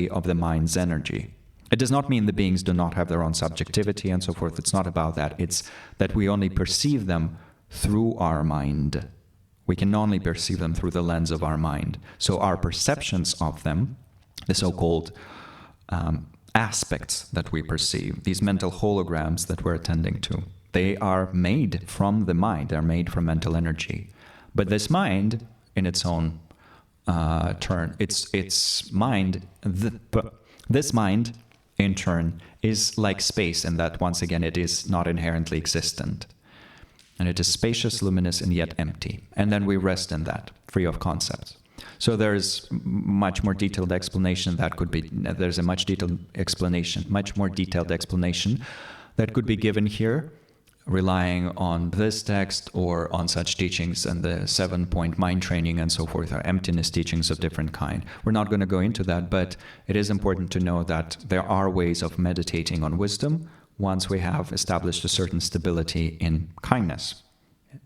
of the mind's energy. It does not mean the beings do not have their own subjectivity and so forth. It's not about that. It's that we only perceive them through our mind. We can only perceive them through the lens of our mind. So our perceptions of them, the so-called aspects that we perceive, these mental holograms that we're attending to, they are made from the mind. They're made from mental energy. But this mind, in its own turn, this mind, in turn, is like space in that, once again, it is not inherently existent. And it is spacious, luminous, and yet empty. And then we rest in that, free of concepts. So there's much more detailed explanation that could be, there's a much more detailed explanation that could be given here, relying on this text or on such teachings and the 7-point mind training and so forth, or emptiness teachings of different kind. We're not going to go into that, but it is important to know that there are ways of meditating on wisdom once we have established a certain stability in kindness,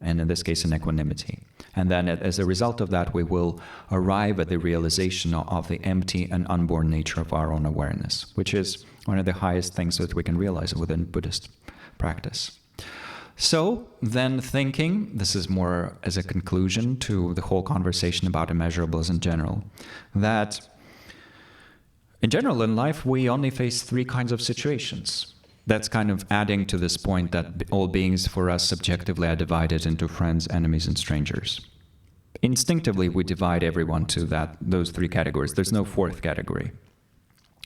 and in this case in equanimity. And then as a result of that, we will arrive at the realization of the empty and unborn nature of our own awareness, which is one of the highest things that we can realize within Buddhist practice. So then thinking, this is more as a conclusion to the whole conversation about immeasurables in general, that in general in life we only face 3 kinds of situations. That's kind of adding to this point that all beings for us subjectively are divided into friends, enemies, and strangers. Instinctively, we divide everyone to those 3 categories. There's no 4th category.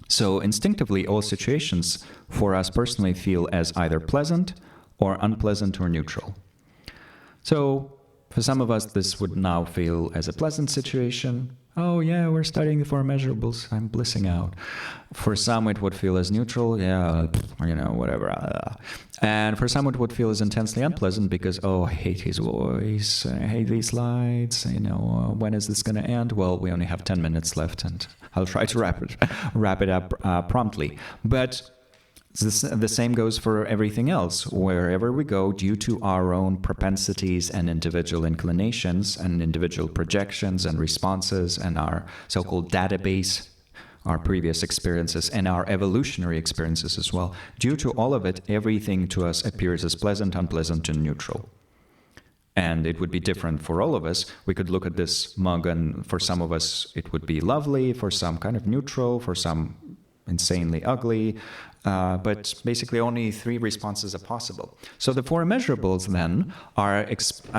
So instinctively, all situations for us personally feel as either pleasant or unpleasant or neutral. So for some of us, this would now feel as a pleasant situation. Oh yeah, we're studying for Immeasurables, I'm blissing out. For some it would feel as neutral, yeah, whatever. And for some it would feel as intensely unpleasant because, oh, I hate his voice, I hate these slides, when is this going to end? Well, we only have 10 minutes left and I'll try to wrap it up promptly. But the same goes for everything else. Wherever we go, due to our own propensities and individual inclinations and individual projections and responses and our so-called database, our previous experiences and our evolutionary experiences as well, due to all of it, everything to us appears as pleasant, unpleasant, and neutral. And it would be different for all of us. We could look at this mug and for some of us it would be lovely, for some kind of neutral, for some insanely ugly, but basically only 3 responses are possible. So the 4 immeasurables then are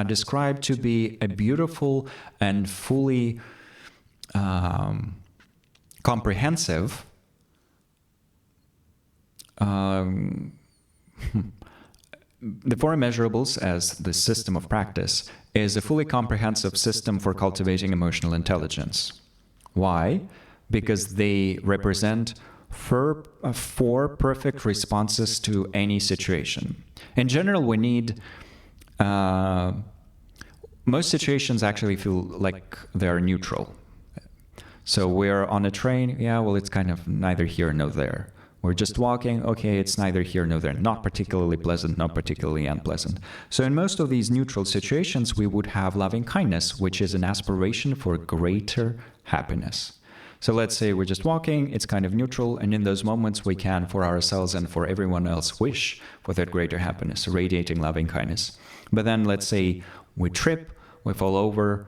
described to be a beautiful and fully comprehensive the 4 immeasurables as the system of practice is a fully comprehensive system for cultivating emotional intelligence. Why? Because they represent 4 perfect responses to any situation. In general, we need most situations actually feel like they're neutral. So we're on a train, yeah, well, it's kind of neither here nor there. We're just walking, okay, it's neither here nor there. Not particularly pleasant, not particularly unpleasant. So in most of these neutral situations, we would have loving kindness, which is an aspiration for greater happiness. So let's say we're just walking, it's kind of neutral, and in those moments we can, for ourselves and for everyone else, wish for that greater happiness, radiating loving kindness. But then let's say we trip, we fall over,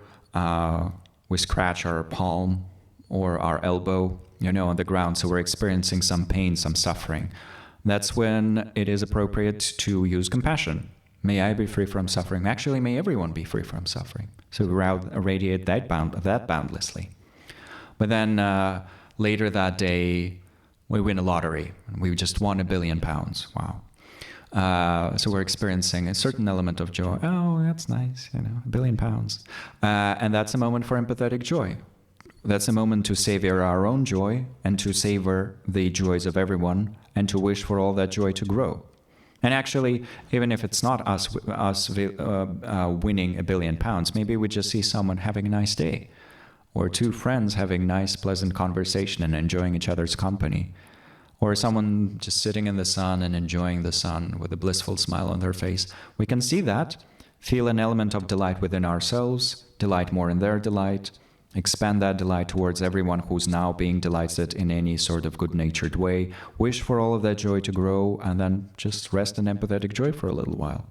we scratch our palm or our elbow, on the ground, so we're experiencing some pain, some suffering. That's when it is appropriate to use compassion. May I be free from suffering. Actually, may everyone be free from suffering. So we radiate that boundlessly. But then later that day, we win a lottery. We just won £1 billion. Wow. So we're experiencing a certain element of joy. Oh, that's nice, £1 billion. And that's a moment for empathetic joy. That's a moment to savor our own joy and to savor the joys of everyone and to wish for all that joy to grow. And actually, even if it's not us winning £1 billion, maybe we just see someone having a nice day, or two friends having nice, pleasant conversation and enjoying each other's company, or someone just sitting in the sun and enjoying the sun with a blissful smile on their face. We can see that, feel an element of delight within ourselves, delight more in their delight, expand that delight towards everyone who's now being delighted in any sort of good-natured way, wish for all of that joy to grow, and then just rest in empathetic joy for a little while.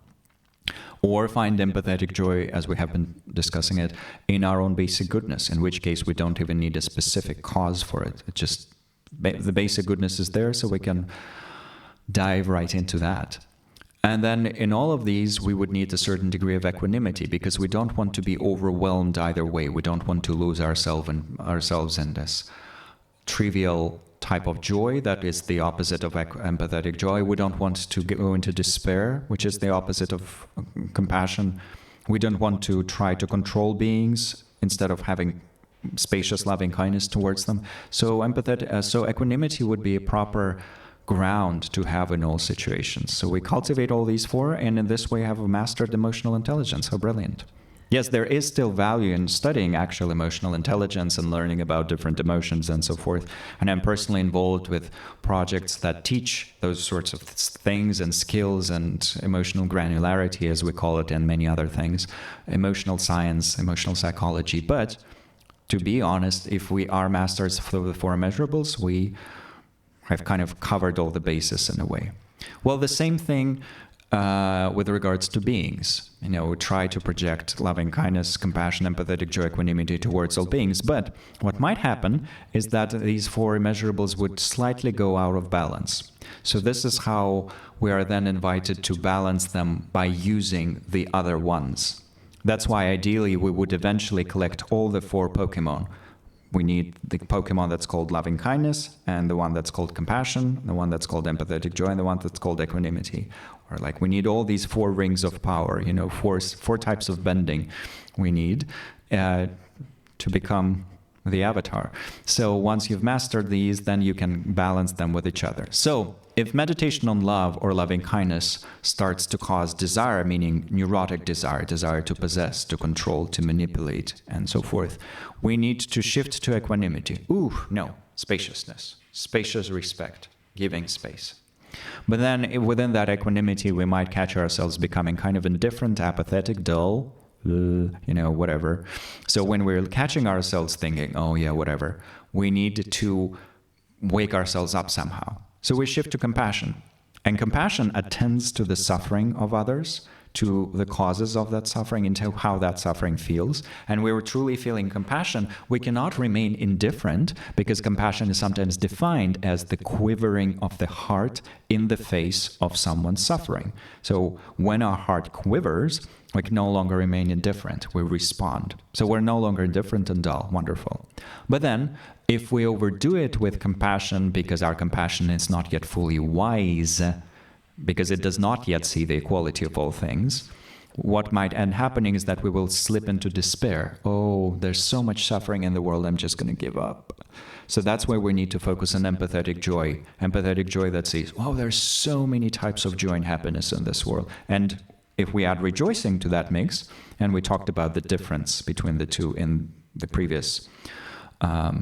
Or find empathetic joy, as we have been discussing it, in our own basic goodness, in which case we don't even need a specific cause for it. It just, the basic goodness is there, so we can dive right into that. And then in all of these, we would need a certain degree of equanimity, because we don't want to be overwhelmed either way. We don't want to lose ourselves in this trivial type of joy that is the opposite of empathetic joy. We don't want to go into despair, which is the opposite of compassion. We don't want to try to control beings instead of having spacious loving kindness towards them. So equanimity would be a proper ground to have in all situations. So we cultivate all these four, and in this way have mastered emotional intelligence. How brilliant. Yes, there is still value in studying actual emotional intelligence and learning about different emotions and so forth. And I'm personally involved with projects that teach those sorts of things and skills and emotional granularity, as we call it, and many other things. Emotional science, emotional psychology. But to be honest, if we are masters of the four immeasurables, we have kind of covered all the bases in a way. Well, the same thing with regards to beings. We try to project loving kindness, compassion, empathetic joy, equanimity towards all beings. But what might happen is that these four immeasurables would slightly go out of balance. So this is how we are then invited to balance them by using the other ones. That's why ideally we would eventually collect all the four Pokemon. We need the Pokemon that's called loving kindness, and the one that's called compassion, the one that's called empathetic joy, and the one that's called equanimity. Or we need all these four rings of power, four types of bending we need to become the avatar. So once you've mastered these, then you can balance them with each other. So if meditation on love or loving kindness starts to cause desire, meaning neurotic desire, desire to possess, to control, to manipulate, and so forth, we need to shift to equanimity. Spaciousness, spacious respect, giving space. But then within that equanimity, we might catch ourselves becoming kind of indifferent, apathetic, dull, whatever. So when we're catching ourselves thinking, oh yeah, whatever, we need to wake ourselves up somehow. So we shift to compassion. And compassion attends to the suffering of others, to the causes of that suffering, into how that suffering feels. And we were truly feeling compassion. We cannot remain indifferent, because compassion is sometimes defined as the quivering of the heart in the face of someone's suffering. So when our heart quivers, we can no longer remain indifferent. We respond. So we're no longer indifferent and dull. Wonderful. But then, if we overdo it with compassion, because our compassion is not yet fully wise, because it does not yet see the equality of all things, what might end happening is that we will slip into despair. Oh, there's so much suffering in the world, I'm just going to give up. So that's where we need to focus on empathetic joy that sees, wow, there's so many types of joy and happiness in this world. And if we add rejoicing to that mix, and we talked about the difference between the two in the previous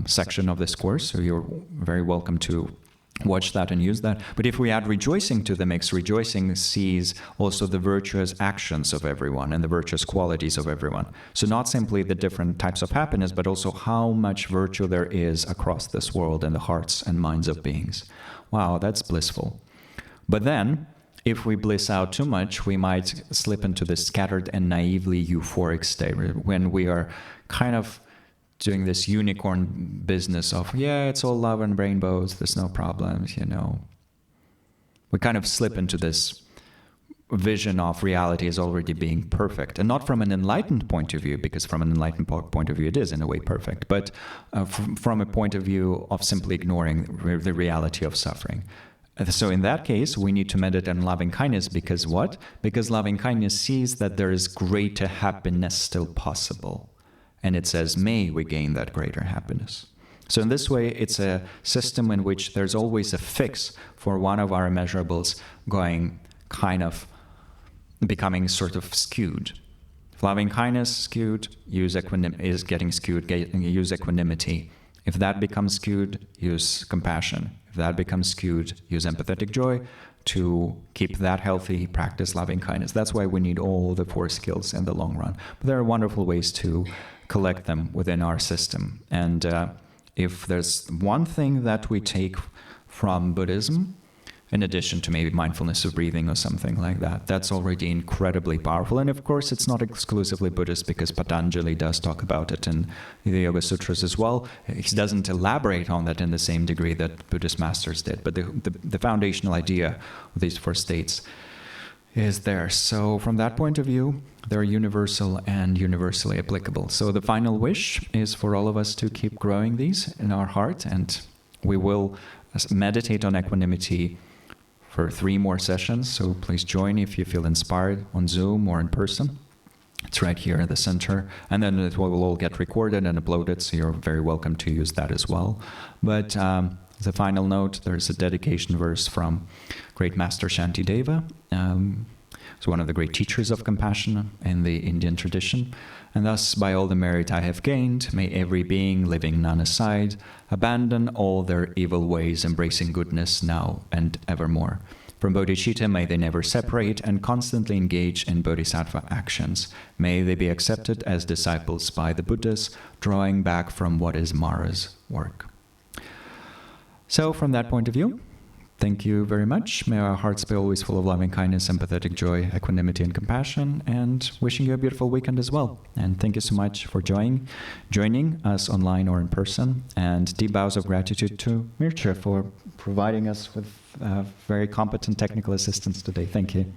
section of this course, so you're very welcome to watch that and use that. But if we add rejoicing to the mix, rejoicing sees also the virtuous actions of everyone and the virtuous qualities of everyone. So not simply the different types of happiness, but also how much virtue there is across this world in the hearts and minds of beings. Wow, that's blissful. But then, if we bliss out too much, we might slip into this scattered and naively euphoric state when we are kind of doing this unicorn business of, yeah, it's all love and rainbows, there's no problems, We kind of slip into this vision of reality as already being perfect. And not from an enlightened point of view, because from an enlightened point of view, it is in a way perfect, but from a point of view of simply ignoring the reality of suffering. So in that case, we need to meditate on loving kindness because what? Because loving kindness sees that there is greater happiness still possible. And it says, may we gain that greater happiness. So in this way, it's a system in which there's always a fix for one of our immeasurables going kind of becoming sort of skewed. If loving kindness skewed, is getting skewed, use equanimity. If that becomes skewed, use compassion. If that becomes skewed, use empathetic joy. To keep that healthy, practice loving kindness. That's why we need all the 4 skills in the long run. But there are wonderful ways to collect them within our system. And if there's one thing that we take from Buddhism, in addition to maybe mindfulness of breathing or something like that, that's already incredibly powerful. And of course, it's not exclusively Buddhist, because Patanjali does talk about it in the Yoga Sutras as well. He doesn't elaborate on that in the same degree that Buddhist masters did, but the foundational idea of these 4 states is there. So from that point of view, they're universal and universally applicable. So the final wish is for all of us to keep growing these in our heart, and we will meditate on equanimity for 3 more sessions. So please join if you feel inspired on Zoom or in person. It's right here in the center. And then it will all get recorded and uploaded, so you're very welcome to use that as well. But as a final note, there's a dedication verse from great Master Shantideva. He's one of the great teachers of compassion in the Indian tradition. And thus, by all the merit I have gained, may every being, living none aside, abandon all their evil ways, embracing goodness now and evermore. From bodhicitta may they never separate and constantly engage in bodhisattva actions. May they be accepted as disciples by the Buddhas, drawing back from what is Mara's work. So from that point of view, thank you very much. May our hearts be always full of loving kindness, empathetic joy, equanimity, and compassion, and wishing you a beautiful weekend as well. And thank you so much for joining us online or in person. And deep bows of gratitude to Mircea for providing us with very competent technical assistance today. Thank you.